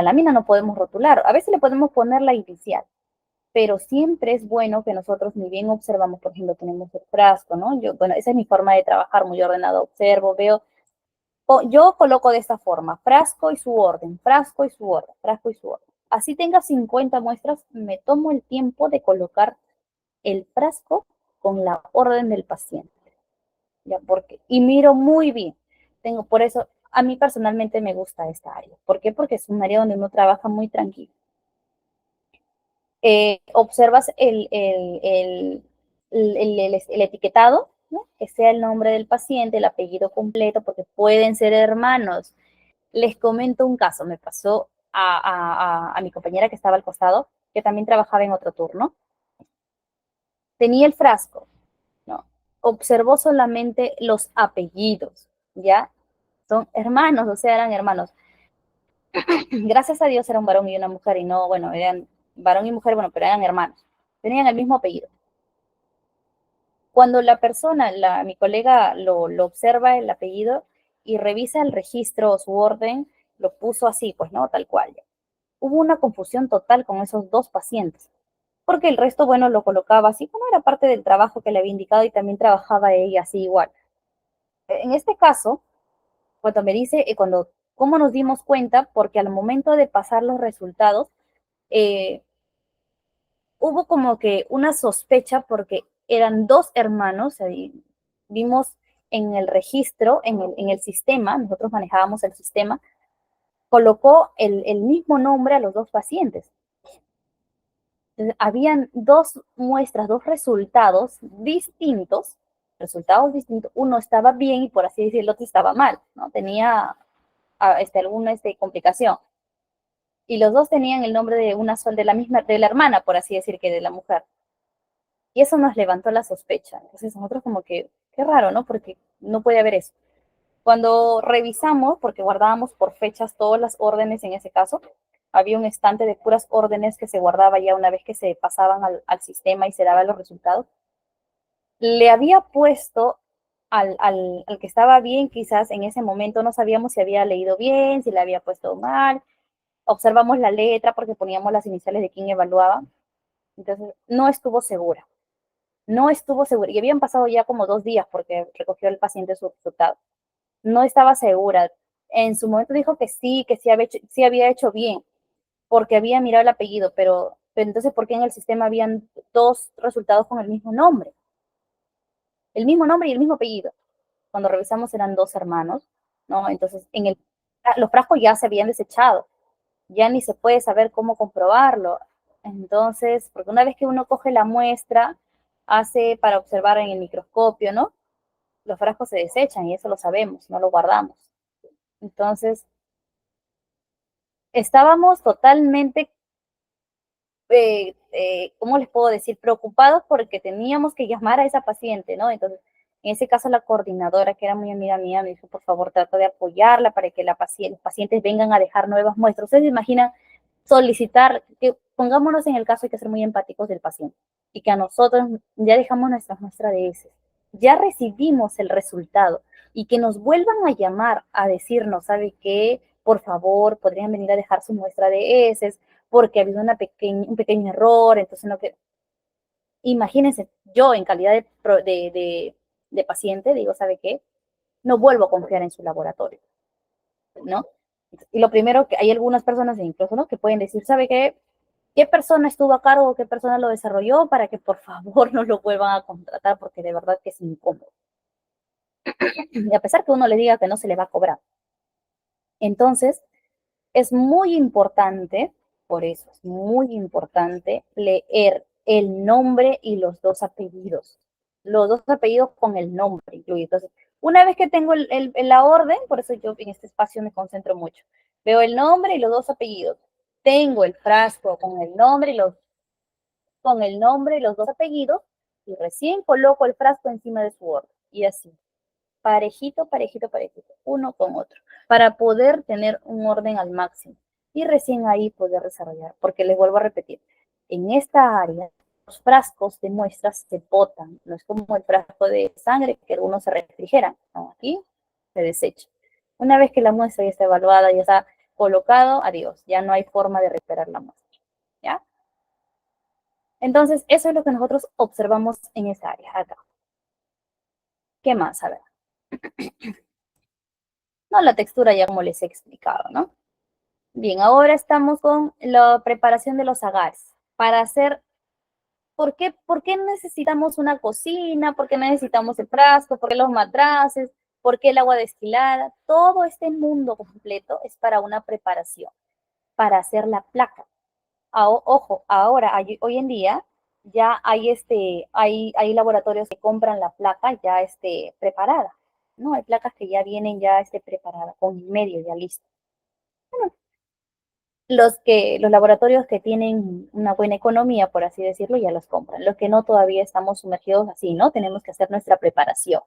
lámina no podemos rotular. A veces le podemos poner la inicial, pero siempre es bueno que nosotros ni bien observamos, por ejemplo, tenemos el frasco, ¿no? Bueno, esa es mi forma de trabajar, muy ordenado. Observo, veo, yo coloco de esta forma, frasco y su orden, frasco y su orden, frasco y su orden. Así tenga 50 muestras, me tomo el tiempo de colocar el frasco con la orden del paciente. ¿Ya? Y miro muy bien. Por eso, a mí personalmente me gusta esta área. ¿Por qué? Porque es un área donde uno trabaja muy tranquilo. Observas el etiquetado, ¿no? Que sea el nombre del paciente, el apellido completo, porque pueden ser hermanos. Les comento un caso, me pasó a mi compañera que estaba al costado, que también trabajaba en otro turno. Tenía el frasco, ¿no? Observó solamente los apellidos, ¿ya? Son hermanos, o sea, eran hermanos. Gracias a Dios era un varón y una mujer, y no, bueno, eran varón y mujer, bueno, pero eran hermanos. Tenían el mismo apellido. Cuando la persona, mi colega, lo observa el apellido y revisa el registro o su orden, lo puso así, pues, ¿no? Tal cual. Hubo una confusión total con esos dos pacientes, porque el resto, bueno, lo colocaba así, como era parte del trabajo que le había indicado y también trabajaba ella así igual. En este caso, cuando me dice, ¿cómo nos dimos cuenta? Porque al momento de pasar los resultados, eh, hubo como que una sospecha porque eran dos hermanos, vimos en el registro, en el sistema, nosotros manejábamos el sistema, colocó el mismo nombre a los dos pacientes. Entonces, habían dos muestras, dos resultados distintos. Uno estaba bien y por así decirlo, el otro estaba mal, ¿no? Tenía alguna complicación. Y los dos tenían el nombre de una sola, de la hermana, por así decir, que de la mujer. Y eso nos levantó la sospecha. Entonces nosotros como que, qué raro, ¿no? Porque no puede haber eso. Cuando revisamos, porque guardábamos por fechas todas las órdenes en ese caso, había un estante de puras órdenes que se guardaba ya una vez que se pasaban al sistema y se daban los resultados. Le había puesto al que estaba bien, quizás en ese momento no sabíamos si había leído bien, si le había puesto mal. Observamos la letra porque poníamos las iniciales de quien evaluaba. Entonces, no estuvo segura. No estuvo segura. Y habían pasado ya como 2 días porque recogió el paciente su resultado. No estaba segura. En su momento dijo que sí había hecho bien, porque había mirado el apellido, pero entonces, ¿por qué en el sistema habían dos resultados con el mismo nombre? El mismo nombre y el mismo apellido. Cuando revisamos eran dos hermanos, ¿no? Entonces, los frascos ya se habían desechado, ya ni se puede saber cómo comprobarlo. Entonces, porque una vez que uno coge la muestra, hace para observar en el microscopio, ¿no? Los frascos se desechan y eso lo sabemos, no lo guardamos. Entonces, estábamos totalmente, ¿cómo les puedo decir? Preocupados porque teníamos que llamar a esa paciente, ¿no? Entonces, en ese caso, la coordinadora, que era muy amiga mía, me dijo, por favor, trata de apoyarla para que los pacientes vengan a dejar nuevas muestras. Ustedes se imaginan solicitar, que pongámonos en el caso, hay que ser muy empáticos del paciente y que a nosotros ya dejamos nuestra muestra de heces, ya recibimos el resultado y que nos vuelvan a llamar a decirnos, ¿sabe qué? Por favor, podrían venir a dejar su muestra de heces porque ha habido un pequeño error, entonces no que... Imagínense, yo en calidad de paciente digo, ¿sabe qué? No vuelvo a confiar en su laboratorio, ¿no? Y lo primero que hay algunas personas, incluso, ¿no? Que pueden decir, ¿sabe qué? ¿Qué persona estuvo a cargo, qué persona lo desarrolló para que por favor no lo vuelvan a contratar porque de verdad que es incómodo? Y a pesar que uno le diga que no se le va a cobrar. Entonces, es muy importante, por eso es muy importante leer el nombre y los dos apellidos. Los dos apellidos con el nombre incluido. Entonces, una vez que tengo la orden, por eso yo en este espacio me concentro mucho, veo el nombre y los dos apellidos. Tengo el frasco con el nombre y los dos apellidos y recién coloco el frasco encima de su orden. Y así, parejito, parejito, parejito, uno con otro, para poder tener un orden al máximo y recién ahí poder desarrollar, porque les vuelvo a repetir, en esta área los frascos de muestras se botan, no es como el frasco de sangre que algunos se refrigeran, no, aquí se desecha. Una vez que la muestra ya está evaluada, ya está colocado, adiós, ya no hay forma de recuperar la muestra, ¿ya? Entonces, eso es lo que nosotros observamos en esa área, acá. ¿Qué más? A ver. No, la textura ya como les he explicado, ¿no? Bien, ahora estamos con la preparación de los agares. Para hacer, ¿por qué necesitamos una cocina? ¿Por qué necesitamos el frasco? ¿Por qué los matraces? ¿Por qué el agua destilada? Todo este mundo completo es para una preparación, para hacer la placa. Ojo, ahora, hoy en día, ya hay laboratorios que compran la placa ya preparada, ¿no? Hay placas que ya vienen ya preparadas, con medio ya listo. Bueno, los laboratorios que tienen una buena economía, por así decirlo, ya los compran. Los que no, todavía estamos sumergidos así, ¿no? Tenemos que hacer nuestra preparación.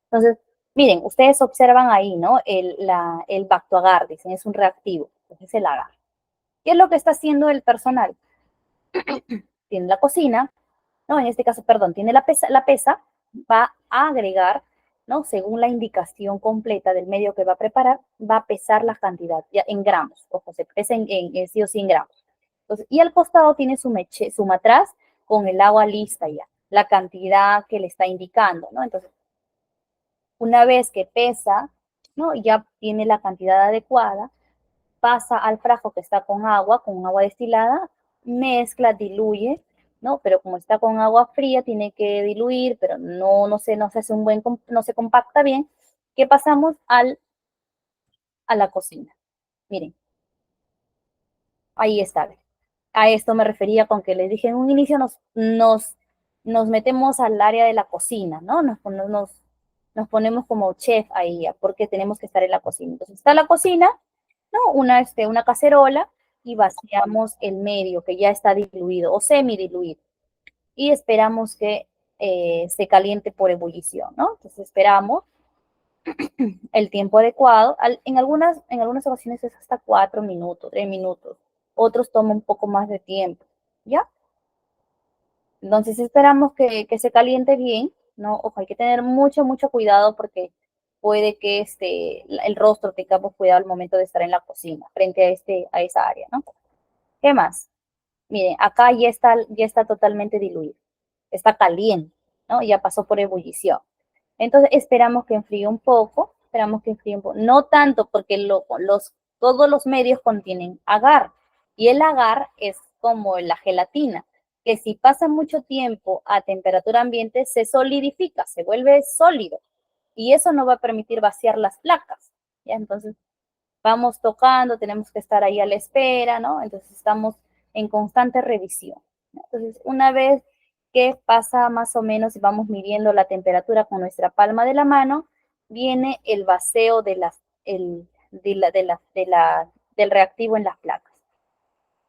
Entonces, miren, ustedes observan ahí, ¿no? El Bactoagar, dicen, es un reactivo, es el agar. ¿Qué es lo que está haciendo el personal? Tiene la cocina, ¿no? En este caso, perdón, tiene la pesa, va a agregar, ¿no? Según la indicación completa del medio que va a preparar, va a pesar la cantidad ya en gramos, ojo, se pesa en sí o sí en gramos. Entonces, y al costado tiene su matraz con el agua lista ya, la cantidad que le está indicando, ¿no? Entonces, una vez que pesa, ¿no? Ya tiene la cantidad adecuada, pasa al frasco que está con agua destilada, mezcla, diluye, ¿no? Pero como está con agua fría, tiene que diluir, pero no se hace no se compacta bien, que pasamos a la cocina. Miren, ahí está. A esto me refería con que les dije en un inicio, nos metemos al área de la cocina, ¿no? Nos ponemos como chef ahí, porque tenemos que estar en la cocina. Entonces está la cocina, ¿no? Una cacerola y vaciamos el medio que ya está diluido o semidiluido y esperamos que se caliente por ebullición, ¿no? Entonces esperamos el tiempo adecuado. En algunas ocasiones es hasta 4 minutos, 3 minutos. Otros toman un poco más de tiempo, ¿ya? Entonces esperamos que se caliente bien, ¿no? Ojo, hay que tener mucho, mucho cuidado porque puede que el rostro tengamos cuidado al momento de estar en la cocina, frente a esa área, ¿no? ¿Qué más? Miren, acá ya está totalmente diluido, está caliente, ¿no? Ya pasó por ebullición. Entonces esperamos que enfríe un poco, no tanto porque todos los medios contienen agar y el agar es como la gelatina, que si pasa mucho tiempo a temperatura ambiente se solidifica, se vuelve sólido y eso no va a permitir vaciar las placas, ¿ya? Entonces vamos tocando, tenemos que estar ahí a la espera, ¿no? Entonces estamos en constante revisión, ¿no? Entonces, una vez que pasa más o menos y vamos midiendo la temperatura con nuestra palma de la mano, viene el vacío del reactivo en las placas.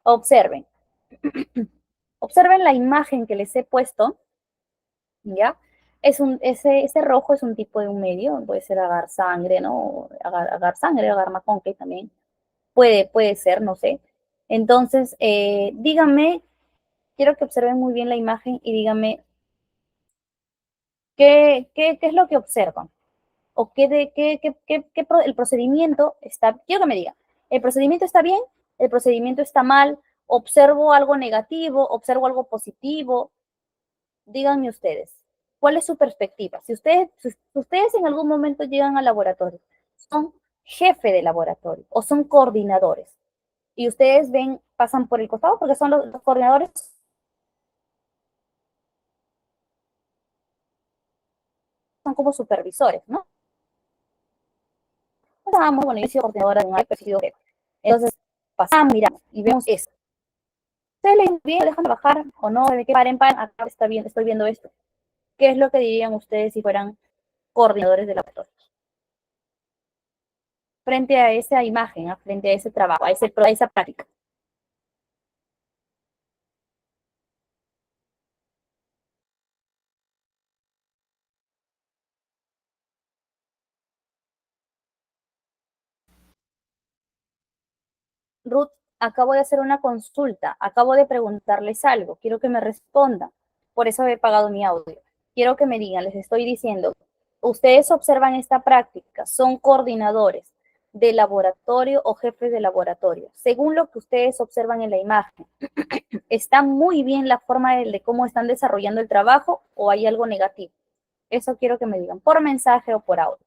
Observen, observen la imagen que les he puesto, ¿ya? Ese rojo es un tipo de un medio, puede ser agar sangre, ¿no? Agar sangre, agar macón, que también puede ser, no sé. Entonces, díganme, quiero que observen muy bien la imagen y díganme qué es lo que observan o el procedimiento está, quiero que me digan, ¿el procedimiento está bien? ¿El procedimiento está mal? ¿Observo algo negativo? ¿Observo algo positivo? Díganme ustedes, ¿cuál es su perspectiva? Si ustedes en algún momento llegan al laboratorio, son jefe de laboratorio o son coordinadores y ustedes ven, pasan por el costado porque son los coordinadores, son como supervisores, ¿no? Pasamos, bueno, yo soy coordinadora de un área, he sido jefe. Entonces, pasamos, miramos y vemos eso. ¿Ustedes le bien, lo dejan trabajar o no? ¿De qué paren, acá está bien, estoy viendo esto? ¿Qué es lo que dirían ustedes si fueran coordinadores de laboratorio? Frente a esa imagen, frente a ese trabajo, a esa práctica. Ruth, acabo de hacer una consulta, acabo de preguntarles algo, quiero que me respondan, por eso he pagado mi audio. Quiero que me digan, les estoy diciendo, ustedes observan esta práctica, son coordinadores de laboratorio o jefes de laboratorio. Según lo que ustedes observan en la imagen, ¿está muy bien la forma de cómo están desarrollando el trabajo o hay algo negativo? Eso quiero que me digan, por mensaje o por audio.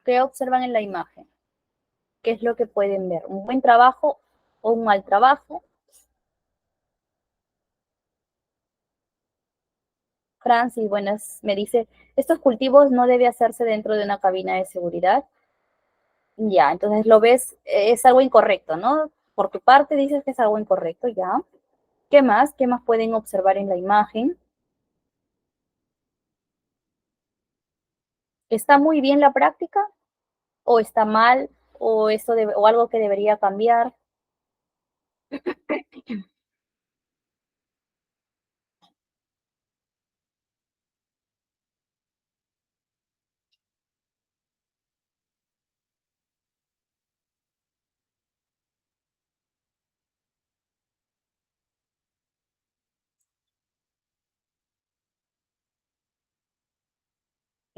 ¿Qué observan en la imagen? ¿Qué es lo que pueden ver? ¿Un buen trabajo o un mal trabajo? Francis, buenas, me dice, estos cultivos no debe hacerse dentro de una cabina de seguridad. Ya, entonces lo ves, es algo incorrecto, ¿no? Por tu parte dices que es algo incorrecto, ya. ¿Qué más? ¿Qué más pueden observar en la imagen? ¿Está muy bien la práctica o está mal o algo que debería cambiar?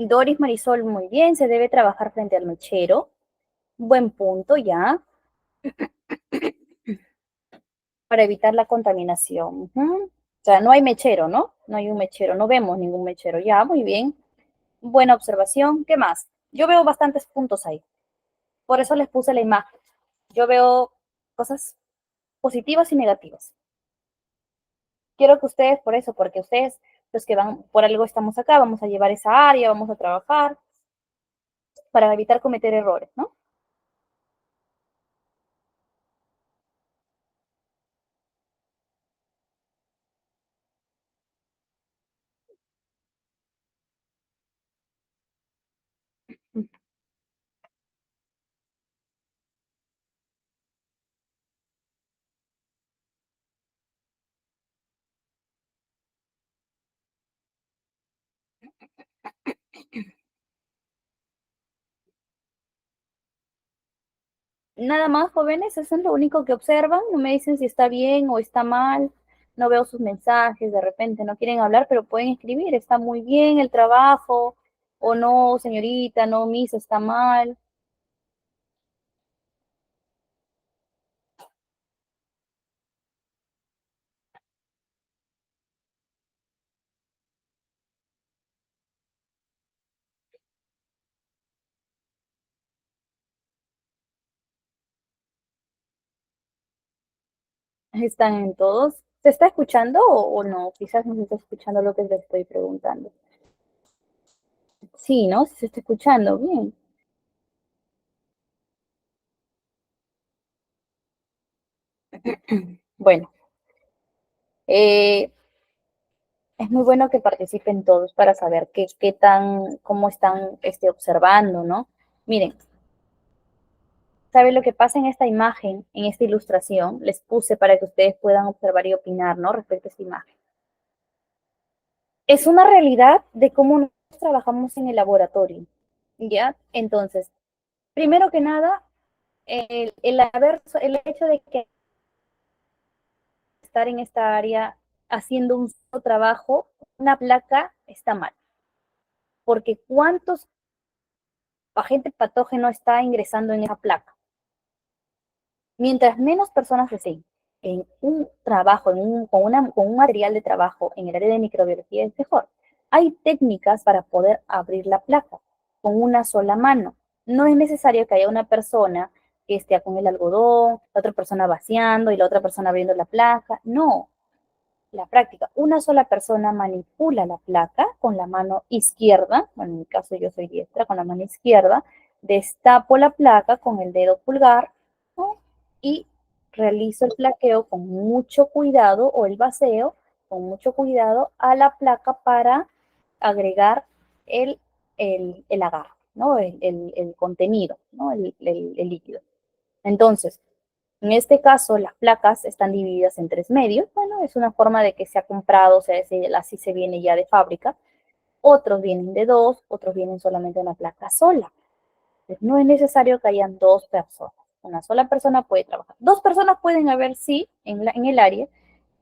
Doris Marisol, muy bien, se debe trabajar frente al mechero. Buen punto, ya, para evitar la contaminación. Ujú. O sea, no hay mechero, ¿no? No hay un mechero, no vemos ningún mechero. Ya, muy bien. Buena observación. ¿Qué más? Yo veo bastantes puntos ahí. Por eso les puse la imagen. Yo veo cosas positivas y negativas. Quiero que ustedes, por eso, porque ustedes, los que van, por algo estamos acá, vamos a llevar esa área, vamos a trabajar para evitar cometer errores, ¿no? Nada más, jóvenes, eso es lo único que observan. No me dicen si está bien o está mal. No veo sus mensajes, de repente no quieren hablar, pero pueden escribir. Está muy bien el trabajo, o no, señorita, no, Miss, está mal. Están en todos. ¿Se está escuchando o no? Quizás no se está escuchando lo que les estoy preguntando. Sí, ¿no? Sí se está escuchando. Bien. Bueno, Es muy bueno que participen todos para saber qué tan, cómo están observando, ¿no? Miren, ¿sabe lo que pasa en esta imagen, en esta ilustración? Les puse para que ustedes puedan observar y opinar, ¿no? Respecto a esta imagen. Es una realidad de cómo nosotros trabajamos en el laboratorio, ¿ya? Entonces, primero que nada, el hecho de que estar en esta área haciendo un solo trabajo, una placa está mal, porque ¿cuántos agentes patógenos está ingresando en esa placa? Mientras menos personas deseen en un trabajo, con un material de trabajo en el área de microbiología es mejor. Hay técnicas para poder abrir la placa con una sola mano. No es necesario que haya una persona que esté con el algodón, la otra persona vaciando y la otra persona abriendo la placa. No, la práctica. Una sola persona manipula la placa con la mano izquierda, bueno, en mi caso yo soy diestra, con la mano izquierda, destapo la placa con el dedo pulgar, ¿no? Y realizo el plaqueo con mucho cuidado o el vaceo con mucho cuidado a la placa para agregar el agar, ¿no? El contenido, ¿no? El líquido. Entonces, en este caso, las placas están divididas en 3 medios. Bueno, es una forma de que se ha comprado, o sea, así se viene ya de fábrica. Otros vienen de dos, otros vienen solamente de una placa sola. Entonces, no es necesario que hayan dos personas. Una sola persona puede trabajar. Dos personas pueden haber, sí, en el área,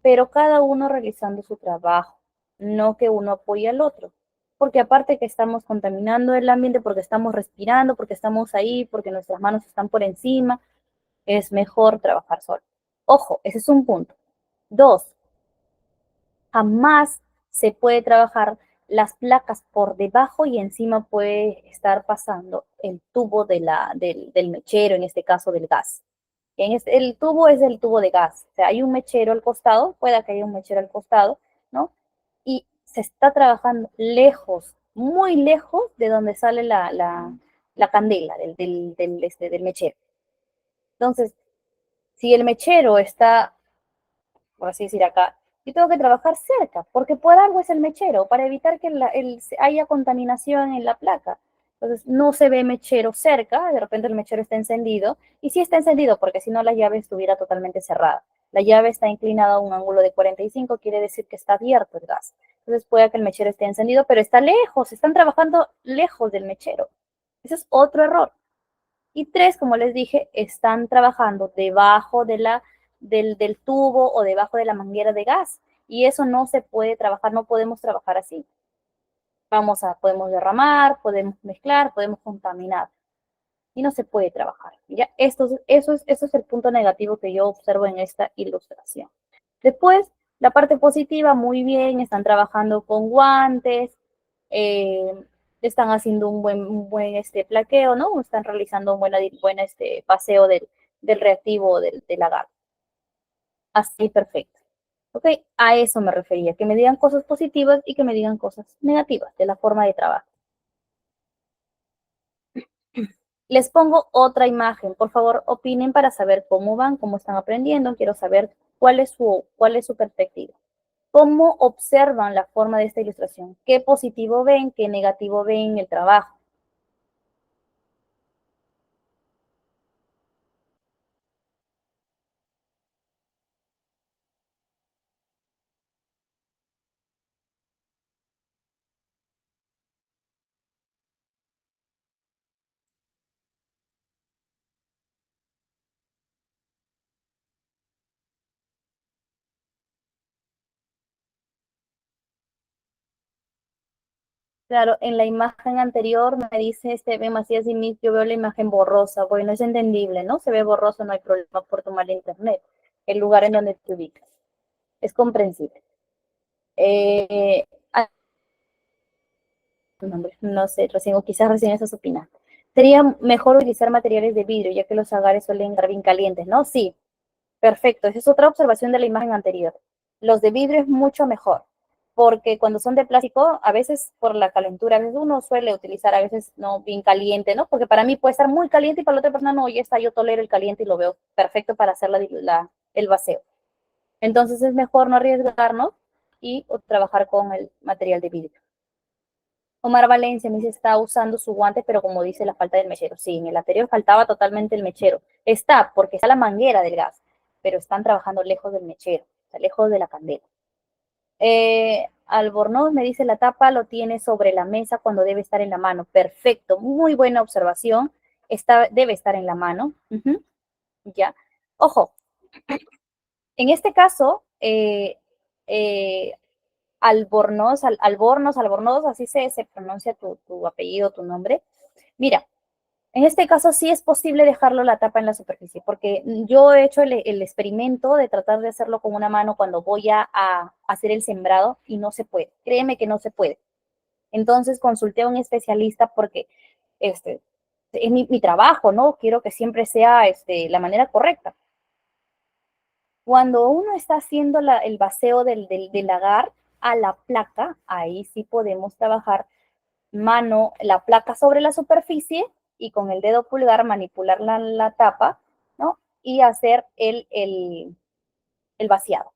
pero cada uno realizando su trabajo, no que uno apoye al otro. Porque aparte que estamos contaminando el ambiente, porque estamos respirando, porque estamos ahí, porque nuestras manos están por encima, es mejor trabajar solo. Ojo, ese es un punto. Dos, jamás se puede trabajar las placas por debajo y encima puede estar pasando el tubo del mechero, en este caso del gas. El tubo es el tubo de gas, o sea, hay un mechero al costado, pueda que haya un mechero al costado, ¿no? Y se está trabajando lejos, muy lejos de donde sale la candela del mechero. Entonces, si el mechero está, por así decir acá, yo tengo que trabajar cerca, porque por algo es el mechero, para evitar que haya contaminación en la placa. Entonces, no se ve mechero cerca, de repente el mechero está encendido, y sí está encendido, porque si no la llave estuviera totalmente cerrada. La llave está inclinada a un ángulo de 45, quiere decir que está abierto el gas. Entonces puede que el mechero esté encendido, pero está lejos, están trabajando lejos del mechero. Ese es otro error. Y tres, como les dije, están trabajando debajo del tubo o debajo de la manguera de gas. Y eso no se puede trabajar, no podemos trabajar así. Podemos derramar, podemos mezclar, podemos contaminar. Y no se puede trabajar. ¿Ya? Eso es el punto negativo que yo observo en esta ilustración. Después, la parte positiva, muy bien, están trabajando con guantes, eh, están haciendo un buen plaqueo, ¿no? Están realizando un buen paseo del reactivo del agar. Así, perfecto. Ok, a eso me refería, que me digan cosas positivas y que me digan cosas negativas de la forma de trabajo. Les pongo otra imagen. Por favor, opinen para saber cómo van, cómo están aprendiendo. Quiero saber cuál es su perspectiva. ¿Cómo observan la forma de esta ilustración? ¿Qué positivo ven? ¿Qué negativo ven en el trabajo? Claro, en la imagen anterior me dice Macías y Miss, yo veo la imagen borrosa. Bueno, es entendible, ¿no? Se ve borroso, no hay problema por tomar internet, el lugar en donde te ubicas. Es comprensible. Eh, no sé, quizás recién estás opinando. Sería mejor utilizar materiales de vidrio, ya que los agares suelen estar bien calientes, ¿no? Sí, perfecto. Esa es otra observación de la imagen anterior. Los de vidrio es mucho mejor, porque cuando son de plástico, a veces por la calentura, a veces uno suele utilizar, a veces no, bien caliente, ¿no? Porque para mí puede estar muy caliente y para la otra persona no, ya está, yo tolero el caliente y lo veo perfecto para hacer el vacío. Entonces es mejor no arriesgarnos y o trabajar con el material de vidrio. Omar Valencia me dice, está usando su guante, pero como dice, la falta del mechero. Sí, en el anterior faltaba totalmente el mechero. Está, porque está la manguera del gas, pero están trabajando lejos del mechero, o sea, lejos de la candela. Albornoz me dice, la tapa lo tiene sobre la mesa cuando debe estar en la mano. Perfecto, muy buena observación. Debe estar en la mano. Ya. Ojo, en este caso, Albornoz, así se pronuncia tu apellido, tu nombre. Mira, en este caso sí es posible dejarlo la tapa en la superficie, porque yo he hecho el experimento de tratar de hacerlo con una mano cuando voy a hacer el sembrado y no se puede. Créeme que no se puede. Entonces consulté a un especialista porque este, es mi trabajo, ¿no? Quiero que siempre sea la manera correcta. Cuando uno está haciendo el vacío del agar a la placa, ahí sí podemos trabajar la placa sobre la superficie y con el dedo pulgar manipular la tapa, ¿no? Y hacer el vaciado,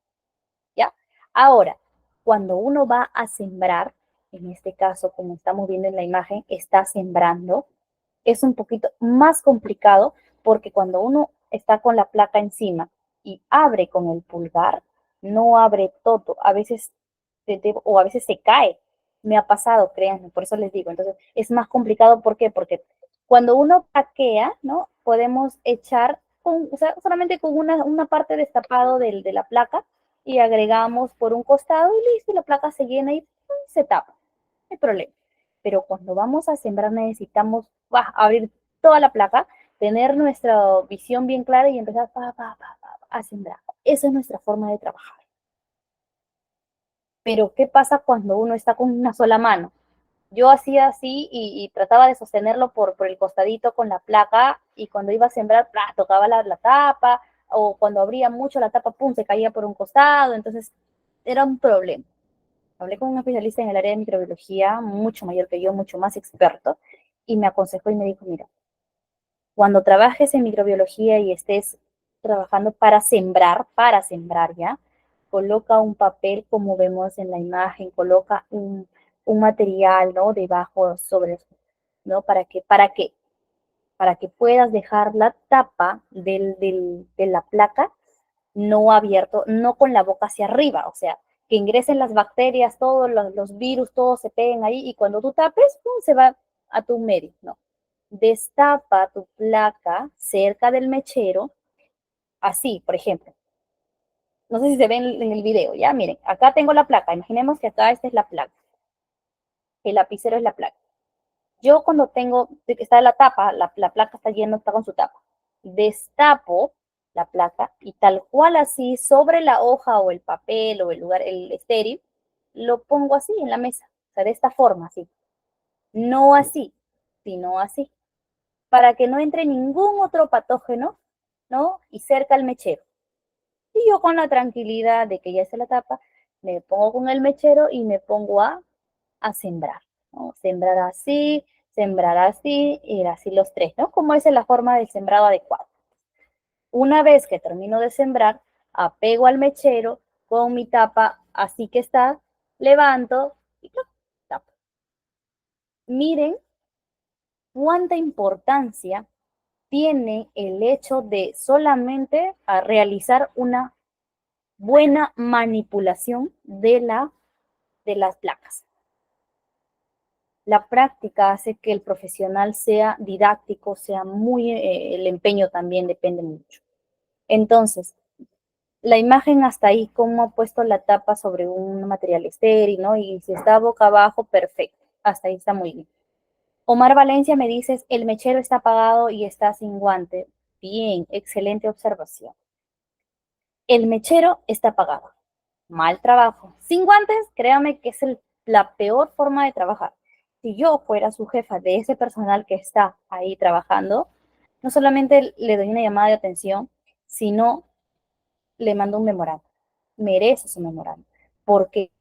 ¿ya? Ahora, cuando uno va a sembrar, en este caso, como estamos viendo en la imagen, está sembrando, es un poquito más complicado porque cuando uno está con la placa encima y abre con el pulgar, no abre todo, o a veces se cae. Me ha pasado, créanme, por eso les digo. Entonces, es más complicado, ¿por qué? Porque cuando uno paquea, ¿no? Podemos echar, o sea, solamente con una parte destapado de la placa y agregamos por un costado y listo, y la placa se llena y ¡pum! Se tapa. No hay problema. Pero cuando vamos a sembrar necesitamos abrir toda la placa, tener nuestra visión bien clara y empezar a sembrar. Esa es nuestra forma de trabajar. Pero ¿qué pasa cuando uno está con una sola mano? Yo hacía así y trataba de sostenerlo por el costadito con la placa y cuando iba a sembrar, tocaba la tapa o cuando abría mucho la tapa, pum, se caía por un costado. Entonces era un problema. Hablé con un especialista en el área de microbiología, mucho mayor que yo, mucho más experto, y me aconsejó y me dijo, mira, cuando trabajes en microbiología y estés trabajando para sembrar ya, coloca un papel como vemos en la imagen, coloca un material, ¿no? Debajo sobre, ¿no? Para que puedas dejar la tapa de la placa no abierto, no con la boca hacia arriba, o sea, que ingresen las bacterias, todos los virus, todos se peguen ahí y cuando tú tapes, ¡pum! Se va a tu medio, no. Destapa tu placa cerca del mechero, así, por ejemplo. No sé si se ven en el video, ya, miren, acá tengo la placa, imaginemos que acá esta es la placa, el lapicero es la placa. Yo cuando tengo, está la tapa, la placa está llena, está con su tapa. Destapo la placa y tal cual así sobre la hoja o el papel o el lugar, el estéril, lo pongo así en la mesa. O sea, de esta forma, así. No así, sino así. Para que no entre ningún otro patógeno, ¿no? Y cerca al mechero. Y yo con la tranquilidad de que ya se la tapa, me pongo con el mechero y me pongo a sembrar, ¿no? Sembrar así y así los tres, ¿no? Como esa es la forma del sembrado adecuado. Una vez que termino de sembrar, apego al mechero con mi tapa, así que está, levanto y tapo. Miren cuánta importancia tiene el hecho de solamente realizar una buena manipulación de las placas. La práctica hace que el profesional sea didáctico, sea muy, el empeño también depende mucho. Entonces, la imagen hasta ahí, cómo ha puesto la tapa sobre un material estéril, ¿no? Y si está boca abajo, perfecto. Hasta ahí está muy bien. Omar Valencia me dices, el mechero está apagado y está sin guante. Bien, excelente observación. El mechero está apagado. Mal trabajo. Sin guantes, créame que es la peor forma de trabajar. Si yo fuera su jefa de ese personal que está ahí trabajando, no solamente le doy una llamada de atención, sino le mando un memorando. Merece su memorando. ¿Por qué?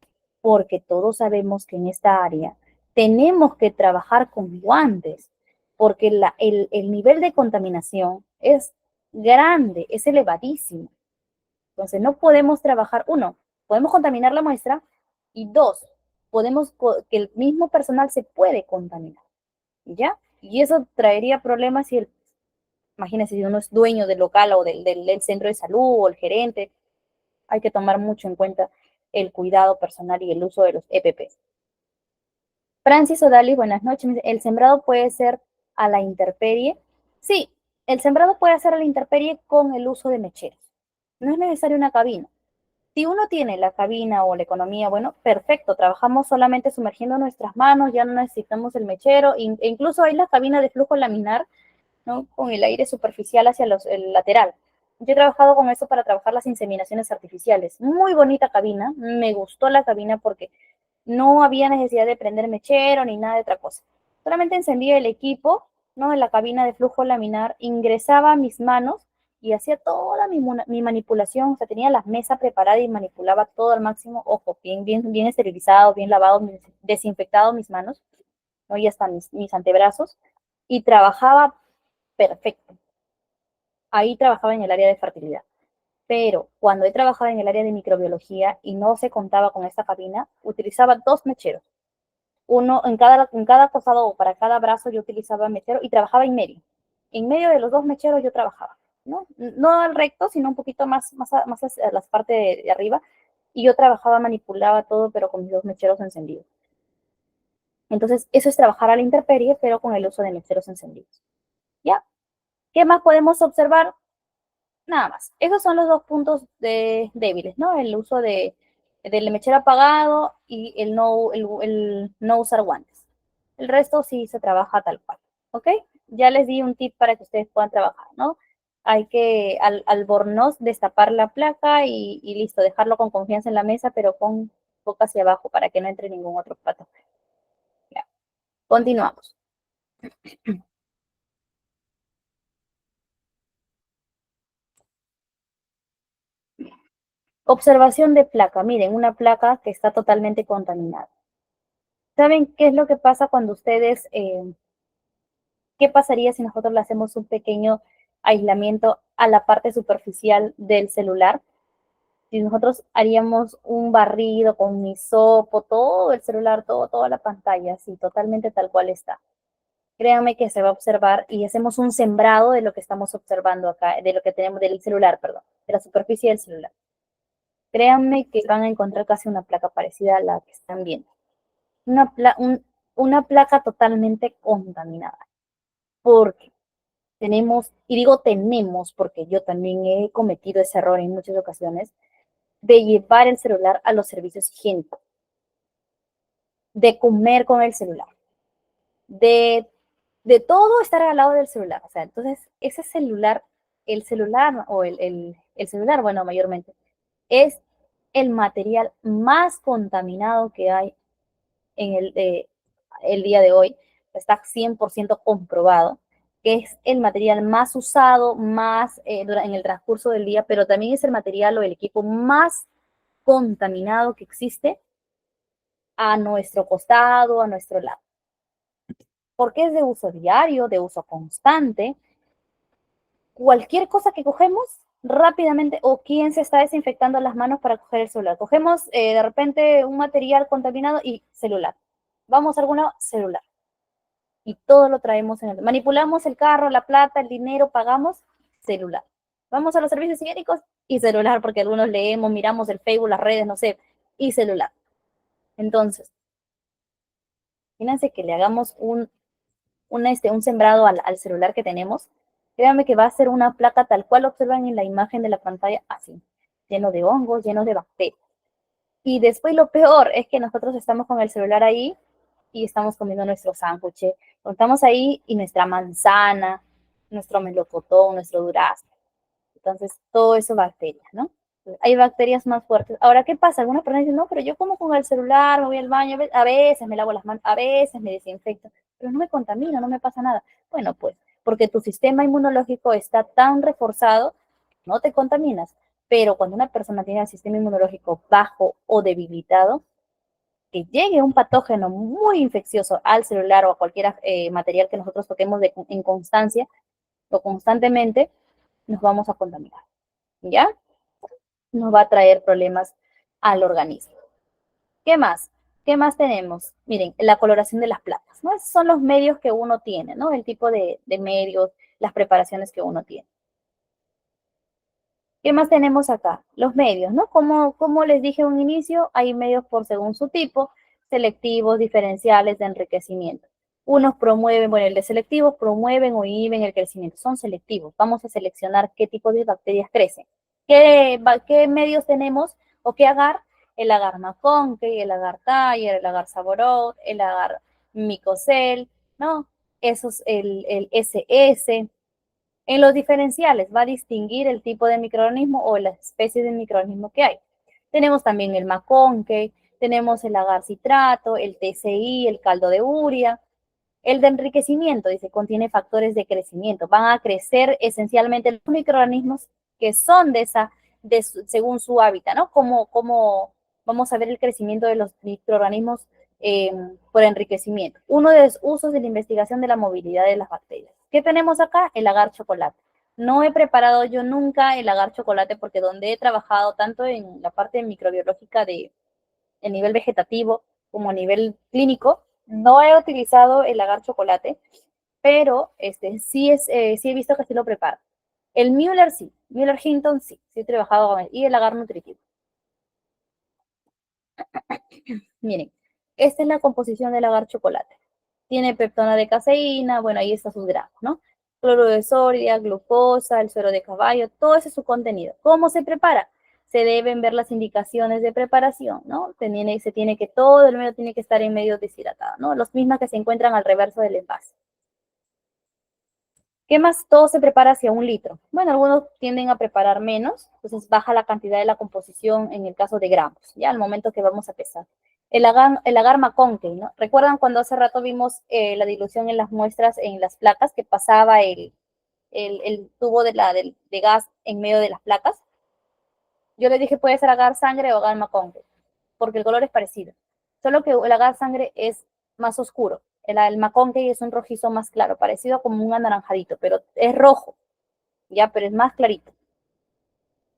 Porque todos sabemos que en esta área tenemos que trabajar con guantes, porque el nivel de contaminación es grande, es elevadísimo. Entonces no podemos trabajar, uno, podemos contaminar la muestra y dos, que el mismo personal se puede contaminar, ¿ya? Y eso traería problemas si imagínense, si uno es dueño del local o del centro de salud o el gerente, hay que tomar mucho en cuenta el cuidado personal y el uso de los EPP. Francis Odalis, buenas noches. ¿El sembrado puede ser a la intemperie? Sí, el sembrado puede ser a la intemperie con el uso de mecheros. No es necesario una cabina. Si uno tiene la cabina o la economía, bueno, perfecto, trabajamos solamente sumergiendo nuestras manos, ya no necesitamos el mechero, e incluso hay la cabina de flujo laminar, ¿no? Con el aire superficial hacia el lateral. Yo he trabajado con eso para trabajar las inseminaciones artificiales. Muy bonita cabina, me gustó la cabina porque no había necesidad de prender mechero ni nada de otra cosa. Solamente encendía el equipo, ¿no? En la cabina de flujo laminar, ingresaba mis manos y hacía toda mi manipulación. O sea, tenía la mesa preparada y manipulaba todo al máximo. Ojo, bien esterilizado, bien lavado, desinfectado mis manos, ¿no? Y hasta mis antebrazos. Y trabajaba perfecto. Ahí trabajaba en el área de fertilidad. Pero cuando he trabajado en el área de microbiología y no se contaba con esta cabina, utilizaba dos mecheros. Uno en cada costado o para cada brazo yo utilizaba mechero y trabajaba en medio. En medio de los dos mecheros yo trabajaba, ¿no? No al recto, sino un poquito más hacia las partes de arriba. Y yo trabajaba, manipulaba todo, pero con mis dos mecheros encendidos. Entonces, eso es trabajar a la intemperie, pero con el uso de mecheros encendidos. ¿Ya? ¿Qué más podemos observar? Nada más. Esos son los dos puntos débiles, ¿no? El uso del mechero apagado y el no usar guantes. El resto sí se trabaja tal cual, ¿ok? Ya les di un tip para que ustedes puedan trabajar, ¿no? Hay que al bornoz destapar la placa y listo, dejarlo con confianza en la mesa, pero con boca hacia abajo para que no entre ningún otro pato. Ya. Continuamos. Observación de placa. Miren, una placa que está totalmente contaminada. ¿Saben qué es lo que pasa cuando ustedes, qué pasaría si nosotros le hacemos un pequeño aislamiento a la parte superficial del celular? Si nosotros haríamos un barrido con hisopo, todo el celular, toda la pantalla, así, totalmente tal cual está. Créanme que se va a observar y hacemos un sembrado de lo que estamos observando acá, de lo que tenemos del celular, perdón, de la superficie del celular. Créanme que van a encontrar casi una placa parecida a la que están viendo. Una, una placa totalmente contaminada. Porque tenemos, y digo tenemos porque yo también he cometido ese error en muchas ocasiones, de llevar el celular a los servicios higiénicos, de comer con el celular, de, de todo estar al lado del celular. O sea, entonces ese celular, el celular o el celular, bueno, mayormente, es el material más contaminado que hay en el día de hoy. Está 100% comprobado que es el material más usado, más en el transcurso del día, pero también es el material o el equipo más contaminado que existe a nuestro costado, a nuestro lado. Porque es de uso diario, de uso constante. Cualquier cosa que cogemos rápidamente, o quién se está desinfectando las manos para coger el celular. Cogemos de repente un material contaminado y celular. Vamos a alguna celular. Y todo lo traemos en el... Manipulamos el carro, la plata, el dinero, pagamos celular. Vamos a los servicios higiénicos y celular, porque algunos leemos, miramos el Facebook, las redes, no sé, y celular. Entonces, fíjense que le hagamos un sembrado al celular que tenemos. Créanme que va a ser una placa tal cual observan en la imagen de la pantalla, así, lleno de hongos, lleno de bacterias. Y después lo peor es que nosotros estamos con el celular ahí y estamos comiendo nuestro sándwich, estamos ahí y nuestra manzana, nuestro melocotón, nuestro durazno. Entonces, todo eso bacterias, ¿no? Hay bacterias más fuertes. Ahora, ¿qué pasa? Algunas personas dicen, no, pero yo como con el celular, me voy al baño, a veces me lavo las manos, a veces me desinfecto, pero no me contamino, no me pasa nada. Bueno, pues, porque tu sistema inmunológico está tan reforzado, no te contaminas. Pero cuando una persona tiene el sistema inmunológico bajo o debilitado, que llegue un patógeno muy infeccioso al celular o a cualquier material que nosotros toquemos en constancia o constantemente, nos vamos a contaminar, ¿ya? Nos va a traer problemas al organismo. ¿Qué más? ¿Qué más tenemos? Miren, la coloración de las placas, ¿no? Esos son los medios que uno tiene, ¿no? El tipo de medios, las preparaciones que uno tiene. ¿Qué más tenemos acá? Los medios, ¿no? Como les dije en un inicio, hay medios por según su tipo, selectivos, diferenciales, de enriquecimiento. Unos promueven, bueno, el de selectivos promueven o inhiben el crecimiento, son selectivos. Vamos a seleccionar qué tipo de bacterias crecen. ¿Qué medios tenemos o qué agar? El agar McConkey, el agar Thayer, el agar Sabouraud, el agar Micocel, ¿no? Esos, el SS. En los diferenciales va a distinguir el tipo de microorganismo o la especie de microorganismo que hay. Tenemos también el McConkey, tenemos el agar citrato, el TCI, el caldo de urea. El de enriquecimiento, dice, contiene factores de crecimiento. Van a crecer esencialmente los microorganismos que son según su hábitat, ¿no? Como vamos a ver el crecimiento de los microorganismos eh, por enriquecimiento. Uno de los usos de la investigación de la movilidad de las bacterias. ¿Qué tenemos acá? El agar chocolate. No he preparado yo nunca el agar chocolate porque donde he trabajado tanto en la parte microbiológica de nivel vegetativo como a nivel clínico, no he utilizado el agar chocolate, pero sí he visto que sí lo prepara. El Müller sí, Müller Hinton sí he trabajado con él, y el agar nutritivo. Miren, esta es la composición del agar chocolate. Tiene peptona de caseína, bueno, ahí está sus gramos, ¿no? Cloro de sodio, glucosa, el suero de caballo, todo ese es su contenido. ¿Cómo se prepara? Se deben ver las indicaciones de preparación, ¿no? Todo el medio tiene que estar en medio deshidratado, ¿no? Los mismos que se encuentran al reverso del envase. ¿Qué más? Todo se prepara hacia 1 litro. Bueno, algunos tienden a preparar menos, entonces baja la cantidad de la composición en el caso de gramos, ya al momento que vamos a pesar. El agar McConkey, ¿no? ¿Recuerdan cuando hace rato vimos la dilución en las muestras, en las placas, que pasaba el tubo de gas en medio de las placas? Yo le dije puede ser agar sangre o agar McConkey, porque el color es parecido. Solo que el agar sangre es más oscuro. El McConkey es un rojizo más claro, parecido como un anaranjadito, pero es rojo, ya, pero es más clarito.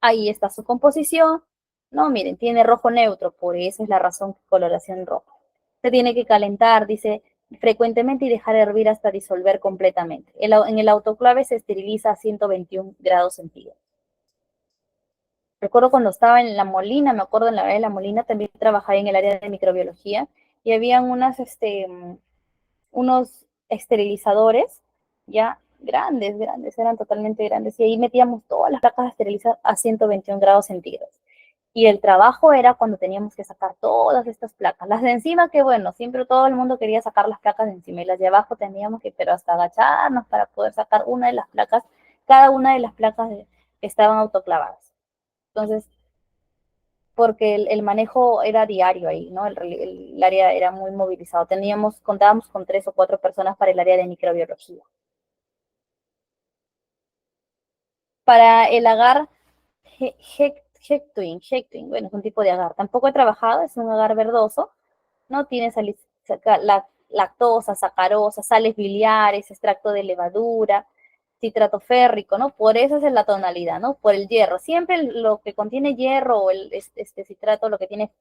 Ahí está su composición. No, miren, tiene rojo neutro, por eso es la razón que coloración roja. Se tiene que calentar, dice, frecuentemente y dejar hervir hasta disolver completamente. En el autoclave se esteriliza a 121 grados centígrados. Recuerdo cuando estaba en La Molina, me acuerdo en la área de La Molina, también trabajaba en el área de microbiología y habían unos esterilizadores, ya grandes, grandes, eran totalmente grandes, y ahí metíamos todas las placas esterilizadas a 121 grados centígrados. Y el trabajo era cuando teníamos que sacar todas estas placas. Las de encima, que bueno, siempre todo el mundo quería sacar las placas de encima, y las de abajo teníamos que, pero hasta agacharnos para poder sacar una de las placas, cada una de las placas que estaban autoclavadas. Entonces, porque el manejo era diario ahí, ¿no? El área era muy movilizado. Contábamos con 3 o 4 personas para el área de microbiología. Para el agar Hectwing, bueno, es un tipo de agar. Tampoco he trabajado, es un agar verdoso, ¿no? Tiene lactosa, sacarosa, sales biliares, extracto de levadura, citrato férrico, ¿no? Por eso es la tonalidad, ¿no? Por el hierro. Siempre lo que contiene hierro o este citrato, lo que tiene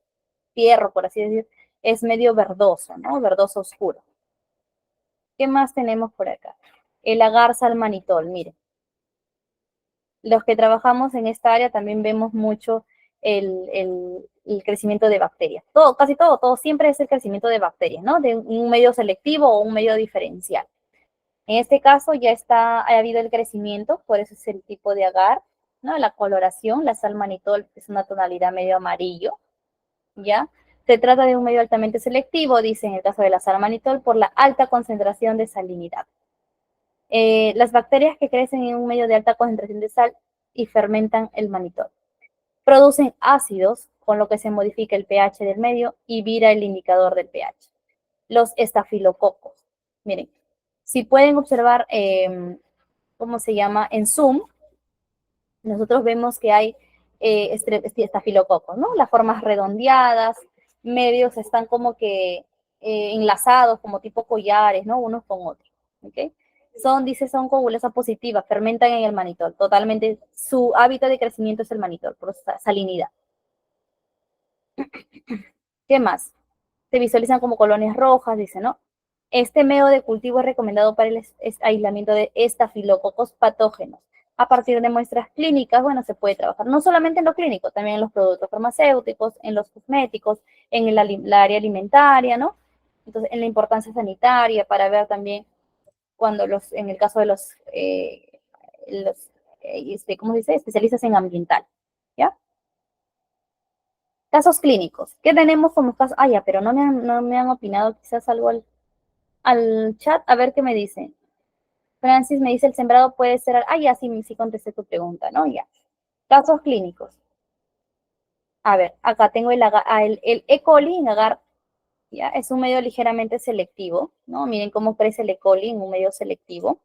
fierro, por así decir, es medio verdoso, ¿no? Verdoso oscuro. ¿Qué más tenemos por acá? El agar salmanitol, miren. Los que trabajamos en esta área también vemos mucho el crecimiento de bacterias. Casi todo siempre es el crecimiento de bacterias, ¿no? De un medio selectivo o un medio diferencial. En este caso ya ha habido el crecimiento, por eso es el tipo de agar, ¿no? La coloración, la salmanitol es una tonalidad medio amarillo, ¿ya? Se trata de un medio altamente selectivo, dice en el caso de la salmanitol, por la alta concentración de salinidad. Las bacterias que crecen en un medio de alta concentración de sal y fermentan el manitol producen ácidos, con lo que se modifica el pH del medio y vira el indicador del pH. Los estafilococos. Miren, si pueden observar, ¿cómo se llama? En Zoom, nosotros vemos que hay estafilococos, ¿no? Las formas redondeadas, medios están como que enlazados, como tipo collares, ¿no? Unos con otros, ¿ok? Son coagulasa positiva, fermentan en el manitol, totalmente, su hábitat de crecimiento es el manitol, por salinidad. ¿Qué más? Se visualizan como colonias rojas, dice, ¿no? Este método de cultivo es recomendado para el aislamiento de estafilococos patógenos. A partir de muestras clínicas, bueno, se puede trabajar no solamente en lo clínico, también en los productos farmacéuticos, en los cosméticos, en la área alimentaria, ¿no? Entonces, en la importancia sanitaria, para ver también cuando en el caso de ¿cómo se dice? Especialistas en ambiental, ¿ya? Casos clínicos. ¿Qué tenemos como casos? Ah, ya, pero no me han opinado quizás algo al chat, a ver qué me dicen. Francis me dice, el sembrado puede ser... Ah, ya, sí contesté tu pregunta, ¿no? Ya. Casos clínicos. A ver, acá tengo el E. coli en agar, ¿ya? Es un medio ligeramente selectivo, ¿no? Miren cómo crece el E. coli en un medio selectivo.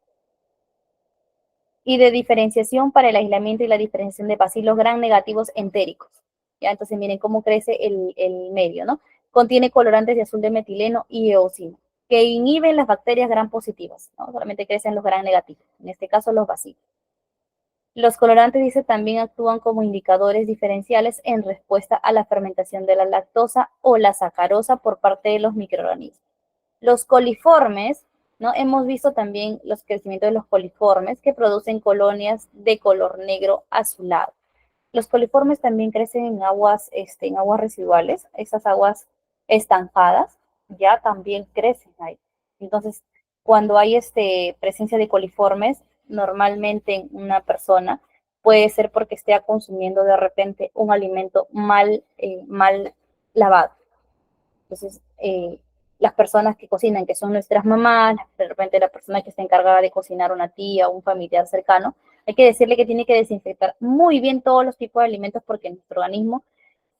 Y de diferenciación para el aislamiento y la diferenciación de bacilos gram negativos entéricos. ¿Ya? Entonces miren cómo crece el medio, ¿no? Contiene colorantes de azul de metileno y eosina, que inhiben las bacterias gram positivas, ¿no? Solamente crecen los gram negativos, en este caso los bacilos. Los colorantes, dice, también actúan como indicadores diferenciales en respuesta a la fermentación de la lactosa o la sacarosa por parte de los microorganismos. Los coliformes, ¿no? Hemos visto también los crecimientos de los coliformes que producen colonias de color negro azulado. Los coliformes también crecen en aguas residuales, esas aguas estancadas, ya también crecen ahí. Entonces, cuando hay presencia de coliformes, normalmente en una persona, puede ser porque esté consumiendo de repente un alimento mal lavado. Entonces, las personas que cocinan, que son nuestras mamás, de repente la persona que está encargada de cocinar, una tía o un familiar cercano, hay que decirle que tiene que desinfectar muy bien todos los tipos de alimentos porque en nuestro organismo,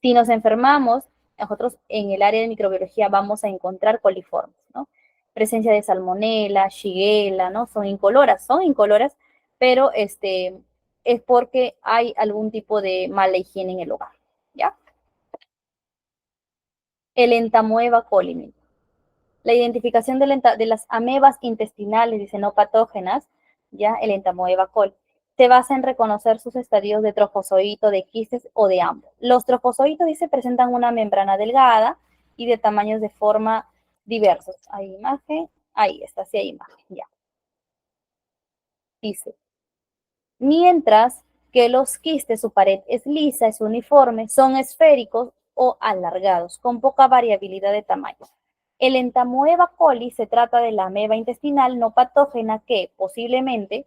si nos enfermamos, nosotros en el área de microbiología vamos a encontrar coliformes, ¿no? Presencia de salmonela, shigella, ¿no? Son incoloras, pero es porque hay algún tipo de mala higiene en el hogar, ¿ya? El entamoeba coli. La identificación de las amebas intestinales, dice, no patógenas, ya el entamoeba coli, se basa en reconocer sus estadios de trofozoito, de quistes o de ambos. Los trofozoitos, dice, presentan una membrana delgada y de tamaños de forma diversos. Hay imagen, ahí está, sí hay imagen, ya. Dice, mientras que los quistes, su pared es lisa, es uniforme, son esféricos o alargados, con poca variabilidad de tamaño. El entamoeba coli se trata de la ameba intestinal no patógena que posiblemente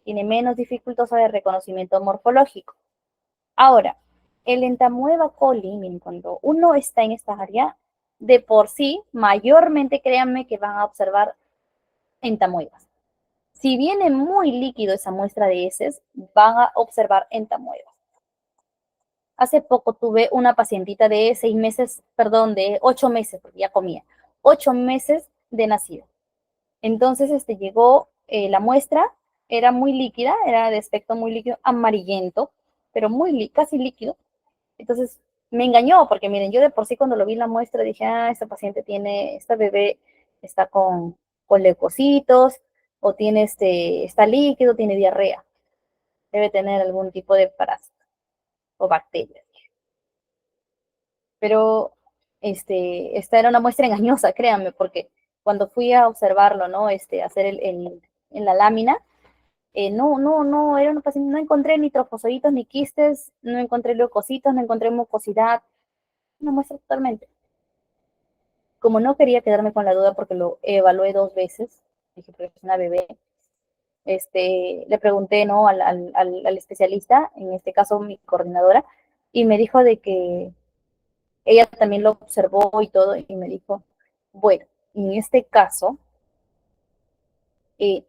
tiene menos dificultades de reconocimiento morfológico. Ahora, el entamoeba coli, miren, cuando uno está en esta área, de por sí, mayormente créanme que van a observar entamoebas. Si viene muy líquido esa muestra de heces, van a observar entamoebas. Hace poco tuve una pacientita de 6 meses, perdón, de 8 meses, porque ya comía, 8 meses de nacido. Entonces, llegó la muestra, era muy líquida, era de aspecto muy líquido, amarillento, pero casi líquido. Entonces, me engañó, porque miren, yo de por sí cuando lo vi en la muestra dije, esta bebé está con leucocitos, o está líquido, tiene diarrea, debe tener algún tipo de parásito o bacteria. Pero esta era una muestra engañosa, créanme, porque cuando fui a observarlo, ¿no? Hacer en la lámina, no, era una paciente, no encontré ni trofozoitos ni quistes, no encontré leucocitos, no encontré mucosidad, una muestra totalmente. Como no quería quedarme con la duda porque lo evalué 2 veces, dije, pero es una bebé, le pregunté, ¿no? Al especialista, en este caso mi coordinadora, y me dijo de que ella también lo observó y todo, y me dijo, bueno, en este caso, eh,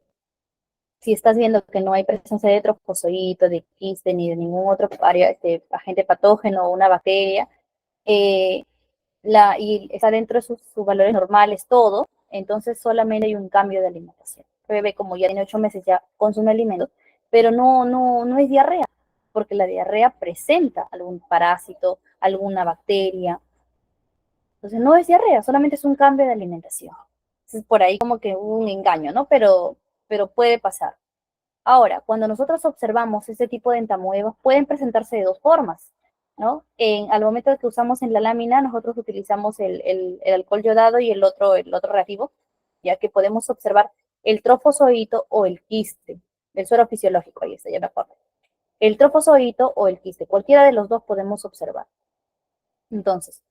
si estás viendo que no hay presencia de trofozoito, de quiste, ni de ningún otro agente patógeno o una bacteria, eh, y está dentro de sus valores normales todo, entonces solamente hay un cambio de alimentación. El bebé, como ya tiene 8 meses, ya consume alimentos, pero no es diarrea, porque la diarrea presenta algún parásito, alguna bacteria. Entonces no es diarrea, solamente es un cambio de alimentación. Entonces por ahí como que hubo un engaño, ¿no? Pero puede pasar. Ahora, cuando nosotros observamos este tipo de entamoebas, pueden presentarse de dos formas. ¿no? Al momento de que usamos en la lámina, nosotros utilizamos el alcohol yodado y el otro reactivo, ya que podemos observar el trofozoito o el quiste, el suero fisiológico, ahí está, ya me acuerdo. El trofozoito o el quiste, cualquiera de los dos podemos observar. Entonces,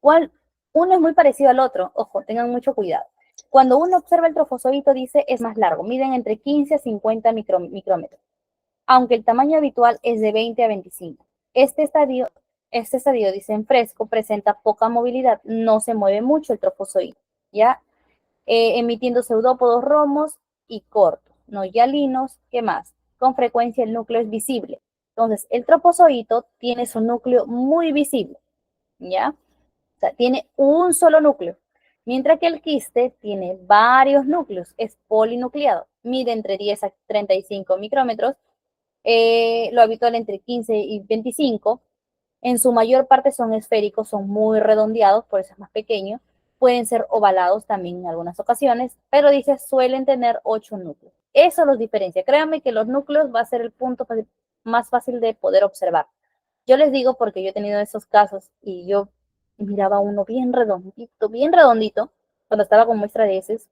¿cuál? Uno es muy parecido al otro, ojo, tengan mucho cuidado. Cuando uno observa el trofozoito, dice es más largo, miden entre 15 a 50 micrómetros, aunque el tamaño habitual es de 20 a 25. Este estadio, dice en fresco, presenta poca movilidad, no se mueve mucho el trofozoito, ¿ya? Emitiendo pseudópodos romos y cortos, no hialinos, ¿qué más? Con frecuencia el núcleo es visible. Entonces, el trofozoito tiene su núcleo muy visible, ¿ya? O sea, tiene un solo núcleo, mientras que el quiste tiene varios núcleos, es polinucleado, mide entre 10 a 35 micrómetros, lo habitual entre 15 y 25. En su mayor parte son esféricos, son muy redondeados, por eso es más pequeño. Pueden ser ovalados también en algunas ocasiones, pero dice suelen tener 8 núcleos. Eso los diferencia. Créanme que los núcleos va a ser el punto más fácil de poder observar. Yo les digo porque yo he tenido esos casos y yo miraba uno bien redondito, cuando estaba con muestra de heces.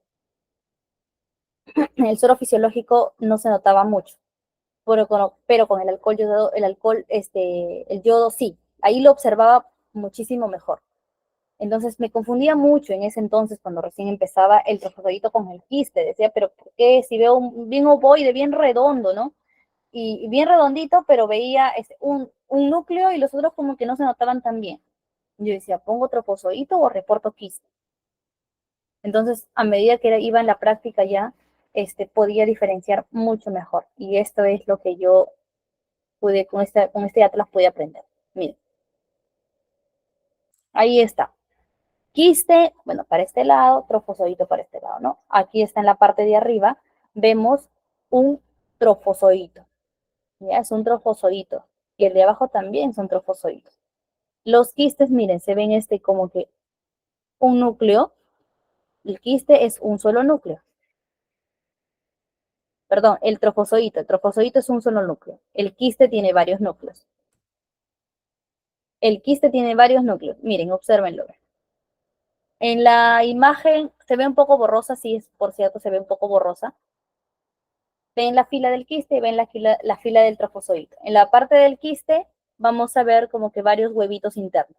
El suero fisiológico no se notaba mucho, pero con el alcohol yodo, el yodo sí, ahí lo observaba muchísimo mejor. Entonces me confundía mucho en ese entonces cuando recién empezaba el trofozoito con el quiste. Decía, pero ¿por qué si veo bien ovoide, bien redondo, ¿no? Y bien redondito, pero veía un núcleo y los otros como que no se notaban tan bien. Yo decía, ¿pongo trofozoito o reporto quiste? Entonces, a medida que iba en la práctica ya, podía diferenciar mucho mejor. Y esto es lo que yo pude, con este atlas pude aprender. Miren, ahí está. Quiste, bueno, para este lado, trofozoito para este lado, ¿no? Aquí está en la parte de arriba, vemos un trofozoito, ¿ya? Es un trofozoito. Y el de abajo también son trofozoitos. Los quistes, miren, se ven como que un núcleo. El quiste es un solo núcleo. Perdón, el trofozoito es un solo núcleo. El quiste tiene varios núcleos. El quiste tiene varios núcleos. Miren, obsérvenlo. En la imagen se ve un poco borrosa, sí, por cierto, se ve un poco borrosa. Ven la fila del quiste y ven la fila del trofozoito. En la parte del quiste vamos a ver como que varios huevitos internos,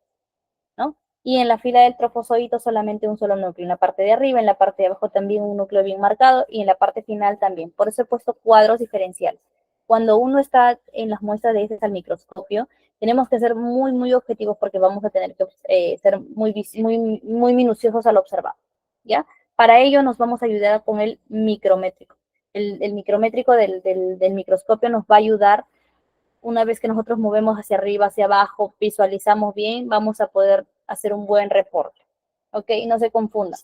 ¿no? Y en la fila del trofozoito solamente un solo núcleo. En la parte de arriba, en la parte de abajo también un núcleo bien marcado y en la parte final también. Por eso he puesto cuadros diferenciales. Cuando uno está en las muestras de heces al microscopio, tenemos que ser muy, muy objetivos porque vamos a tener que ser muy minuciosos al observar, ¿ya? Para ello nos vamos a ayudar con el micrométrico. El micrométrico del microscopio nos va a ayudar una vez que nosotros movemos hacia arriba, hacia abajo, visualizamos bien, vamos a poder hacer un buen reporte. ¿Ok? No se confundan.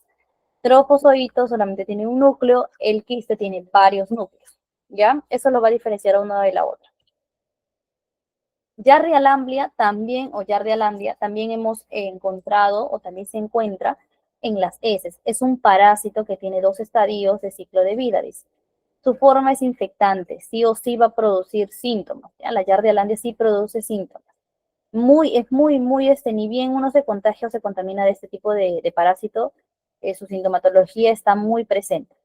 Trofozoito solamente tiene un núcleo, el quiste tiene varios núcleos. ¿Ya? Eso lo va a diferenciar una de la otra. Yardia lamblia también, o Yardia lamblia, también hemos encontrado, o también se encuentra en las heces. Es un parásito que tiene 2 estadios de ciclo de vida, dice. Su forma es infectante, sí o sí va a producir síntomas. ¿Ya? La Yardia lamblia sí produce síntomas. Es muy, muy, ni bien uno se contagia o se contamina de este tipo de parásito, su sintomatología está muy presente.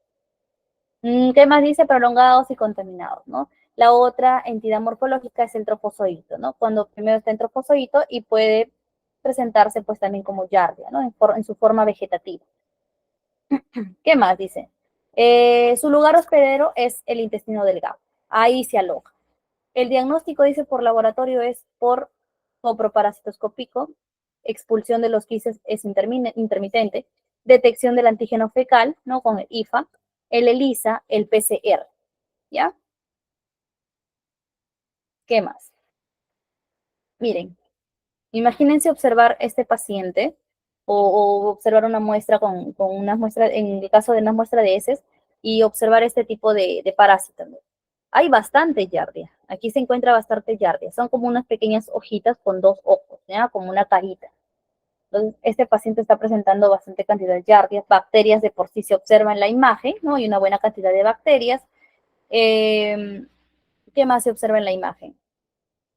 ¿Qué más dice? Prolongados y contaminados, ¿no? La otra entidad morfológica es el trofozoito, ¿no? Cuando primero está en trofozoito y puede presentarse pues también como yardia, ¿no? En su forma vegetativa. ¿Qué más dice? Su lugar hospedero es el intestino delgado. Ahí se aloja. El diagnóstico, dice, por laboratorio es por coproparasitoscópico, expulsión de los quistes es intermitente, detección del antígeno fecal, ¿no? Con el IFA, el ELISA, el PCR, ¿ya? ¿Qué más? Miren, imagínense observar este paciente o observar una muestra con una muestra, en el caso de una muestra de heces, y observar este tipo de parásitos. Hay bastante yardia. Aquí se encuentra bastante yardia. Son como unas pequeñas hojitas con 2 ojos, ¿ya? Como una carita. Entonces, este paciente está presentando bastante cantidad de yardias. Bacterias de por sí se observa en la imagen, ¿no? Y una buena cantidad de bacterias. ¿Qué más se observa en la imagen?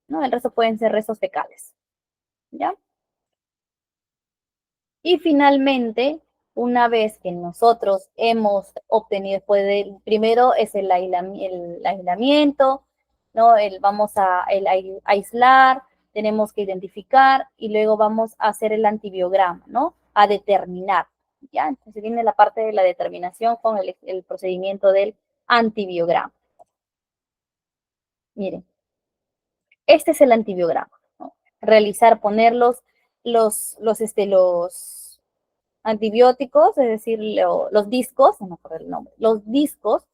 ¿No? El resto pueden ser restos fecales. ¿ya? Y finalmente, una vez que nosotros hemos obtenido, primero es el aislamiento, ¿no? El aislar, tenemos que identificar y luego vamos a hacer el antibiograma, ¿no? A determinar, ¿ya? Entonces viene la parte de la determinación con el procedimiento del antibiograma. Miren, este es el antibiograma, ¿no? Realizar, poner los antibióticos, es decir, los discos, no me acuerdo el nombre, los discos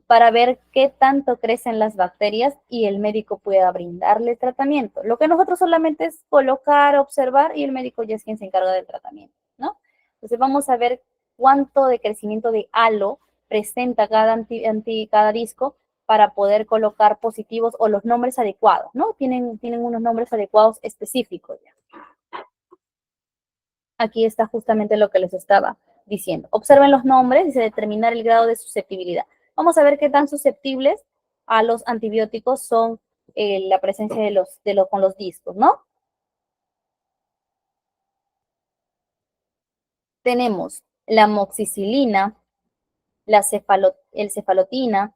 para ver qué tanto crecen las bacterias y el médico pueda brindarle tratamiento. Lo que nosotros solamente es colocar, observar y el médico ya es quien se encarga del tratamiento, ¿no? Entonces vamos a ver cuánto de crecimiento de halo presenta cada disco para poder colocar positivos o los nombres adecuados, ¿no? Tienen unos nombres adecuados específicos ya. Aquí está justamente lo que les estaba diciendo. Observen los nombres y se determinar el grado de susceptibilidad. Vamos a ver qué tan susceptibles a los antibióticos son la presencia con los discos, ¿no? Tenemos la amoxicilina, el cefalotina,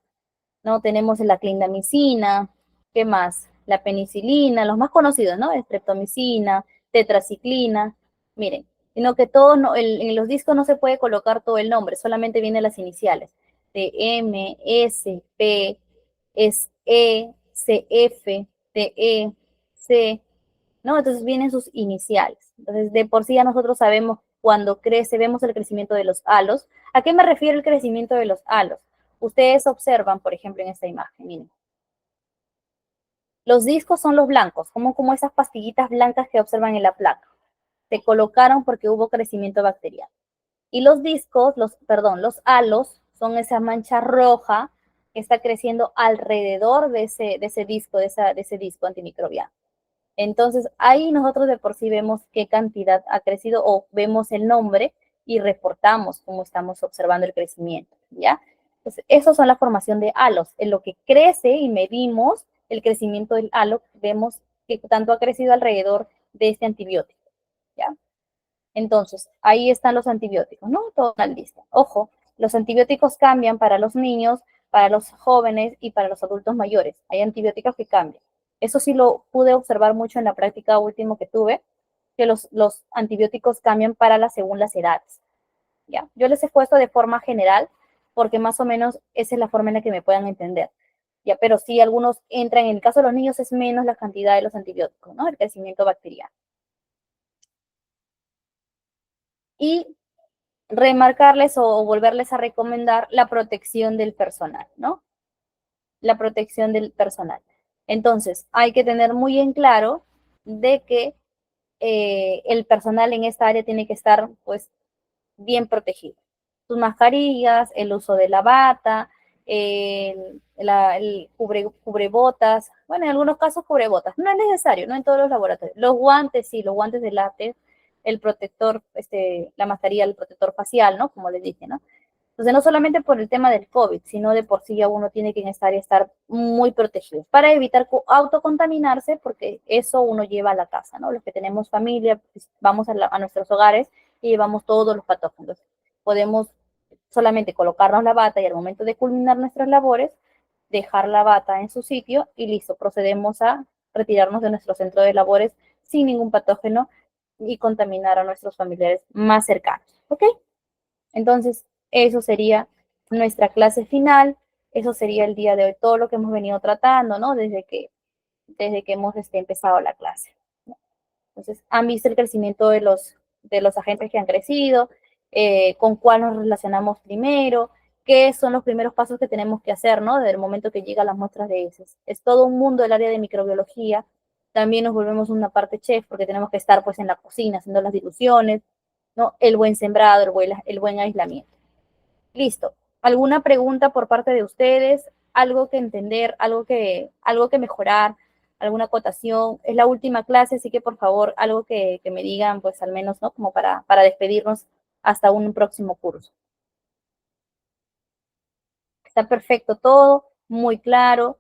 ¿no? Tenemos la clindamicina, ¿qué más? La penicilina, los más conocidos, ¿no? Streptomicina, tetraciclina. Miren, sino que todo en los discos no se puede colocar todo el nombre, solamente vienen las iniciales. De M, S, P, S, E, C, F, T, E, C, ¿no? Entonces vienen sus iniciales. Entonces, de por sí ya nosotros sabemos cuando crece, vemos el crecimiento de los halos. ¿A qué me refiero el crecimiento de los halos? Ustedes observan, por ejemplo, en esta imagen, miren. Los discos son los blancos, como esas pastillitas blancas que observan en la placa. Se colocaron porque hubo crecimiento bacteriano. Y los discos, los halos, son esa mancha roja que está creciendo alrededor de ese disco, de ese disco antimicrobiano. Entonces, ahí nosotros de por sí vemos qué cantidad ha crecido o vemos el nombre y reportamos cómo estamos observando el crecimiento, ¿ya? Entonces, eso son la formación de halos. En lo que crece y medimos el crecimiento del halo, vemos que tanto ha crecido alrededor de este antibiótico, ¿ya? Entonces, ahí están los antibióticos, ¿no? Toda una lista. Ojo, los antibióticos cambian para los niños, para los jóvenes y para los adultos mayores. Hay antibióticos que cambian. Eso sí lo pude observar mucho en la práctica última que tuve, que los antibióticos cambian según las edades. ¿Ya? Yo les he puesto de forma general porque más o menos esa es la forma en la que me puedan entender. ¿Ya? Pero sí, algunos entran, en el caso de los niños es menos la cantidad de los antibióticos, ¿no? El crecimiento bacteriano. Y remarcarles o volverles a recomendar la protección del personal, ¿no? La protección del personal. Entonces, hay que tener muy en claro de que el personal en esta área tiene que estar, pues, bien protegido. Sus mascarillas, el uso de la bata, el cubrebotas, bueno, en algunos casos cubrebotas, no es necesario, no en todos los laboratorios. Los guantes, sí, los guantes de látex, el protector, la mascarilla, el protector facial, ¿no? Como les dije, ¿no? Entonces, no solamente por el tema del COVID, sino de por sí ya uno tiene que estar muy protegido para evitar autocontaminarse, porque eso uno lleva a la casa, ¿no? Los que tenemos familia, pues, vamos a nuestros hogares y llevamos todos los patógenos. Podemos solamente colocarnos la bata y al momento de culminar nuestras labores, dejar la bata en su sitio y listo, procedemos a retirarnos de nuestro centro de labores sin ningún patógeno y contaminar a nuestros familiares más cercanos, ¿ok? Entonces, eso sería nuestra clase final, eso sería el día de hoy, todo lo que hemos venido tratando, ¿no? Desde que hemos empezado la clase. Entonces, han visto el crecimiento de los agentes que han crecido, con cuál nos relacionamos primero, qué son los primeros pasos que tenemos que hacer, ¿no? Desde el momento que llegan las muestras de heces. Es todo un mundo del área de microbiología. También nos volvemos una parte chef porque tenemos que estar pues en la cocina haciendo las diluciones, ¿no? El buen sembrado, el buen aislamiento. Listo. ¿Alguna pregunta por parte de ustedes? ¿Algo que entender? ¿Algo que mejorar? ¿Alguna acotación? Es la última clase, así que por favor, algo que me digan, pues al menos, ¿no? Como para despedirnos hasta un próximo curso. Está perfecto todo, muy claro,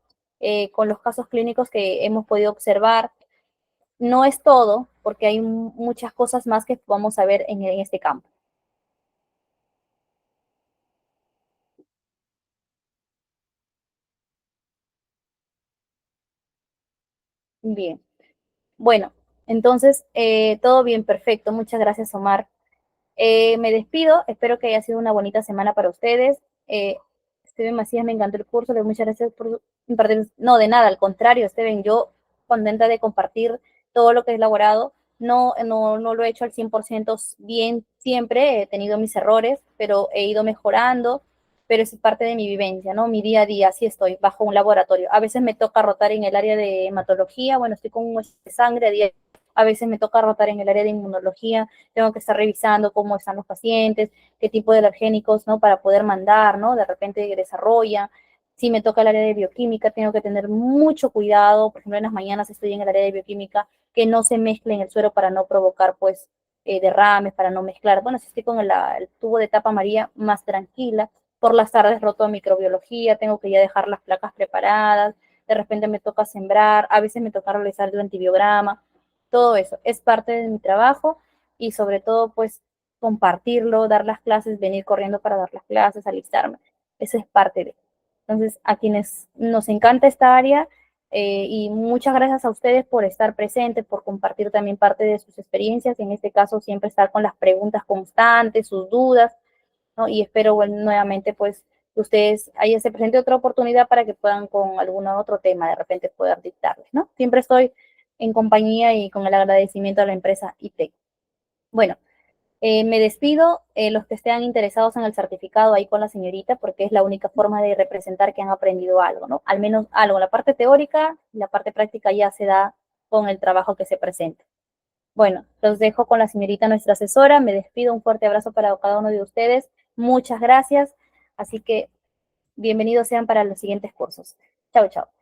con los casos clínicos que hemos podido observar. no es todo, porque hay muchas cosas más que vamos a ver en este campo. Bien, bueno, entonces, todo bien, perfecto. Muchas gracias, Omar. Me despido, espero que haya sido una bonita semana para ustedes. Steven Macías, me encantó el curso, muchas gracias por impartir. No, de nada, al contrario, Steven, yo contenta de compartir todo lo que he elaborado. No lo he hecho al 100% bien siempre, he tenido mis errores, pero he ido mejorando, pero es parte de mi vivencia, ¿no? Mi día a día, así estoy, bajo un laboratorio. A veces me toca rotar en el área de hematología, bueno, estoy con un de sangre a día, a veces me toca rotar en el área de inmunología, tengo que estar revisando cómo están los pacientes, qué tipo de alergénicos, ¿no? Para poder mandar, ¿no? De repente desarrolla. Si me toca el área de bioquímica, tengo que tener mucho cuidado. Por ejemplo, en las mañanas estoy en el área de bioquímica, que no se mezcle en el suero para no provocar, pues, derrames, para no mezclar. Bueno, si estoy con el tubo de tapa amarilla, más tranquila. Por las tardes roto a microbiología, tengo que ya dejar las placas preparadas. De repente me toca sembrar, a veces me toca realizar el antibiograma. Todo eso es parte de mi trabajo y sobre todo pues compartirlo, dar las clases, venir corriendo para dar las clases, alistarme. Eso es parte de. Entonces, a quienes nos encanta esta área y muchas gracias a ustedes por estar presentes, por compartir también parte de sus experiencias, en este caso siempre estar con las preguntas constantes, sus dudas, ¿no? Y espero bueno, nuevamente pues que ustedes haya se presente otra oportunidad para que puedan con algún otro tema de repente poder dictarles, ¿no? Siempre estoy en compañía y con el agradecimiento a la empresa ITEC. Bueno, me despido. Los que estén interesados en el certificado ahí con la señorita, porque es la única forma de representar que han aprendido algo, ¿no? Al menos algo. La parte teórica y la parte práctica ya se da con el trabajo que se presenta. Bueno, los dejo con la señorita, nuestra asesora. Me despido. Un fuerte abrazo para cada uno de ustedes. Muchas gracias. Así que bienvenidos sean para los siguientes cursos. Chao, chao.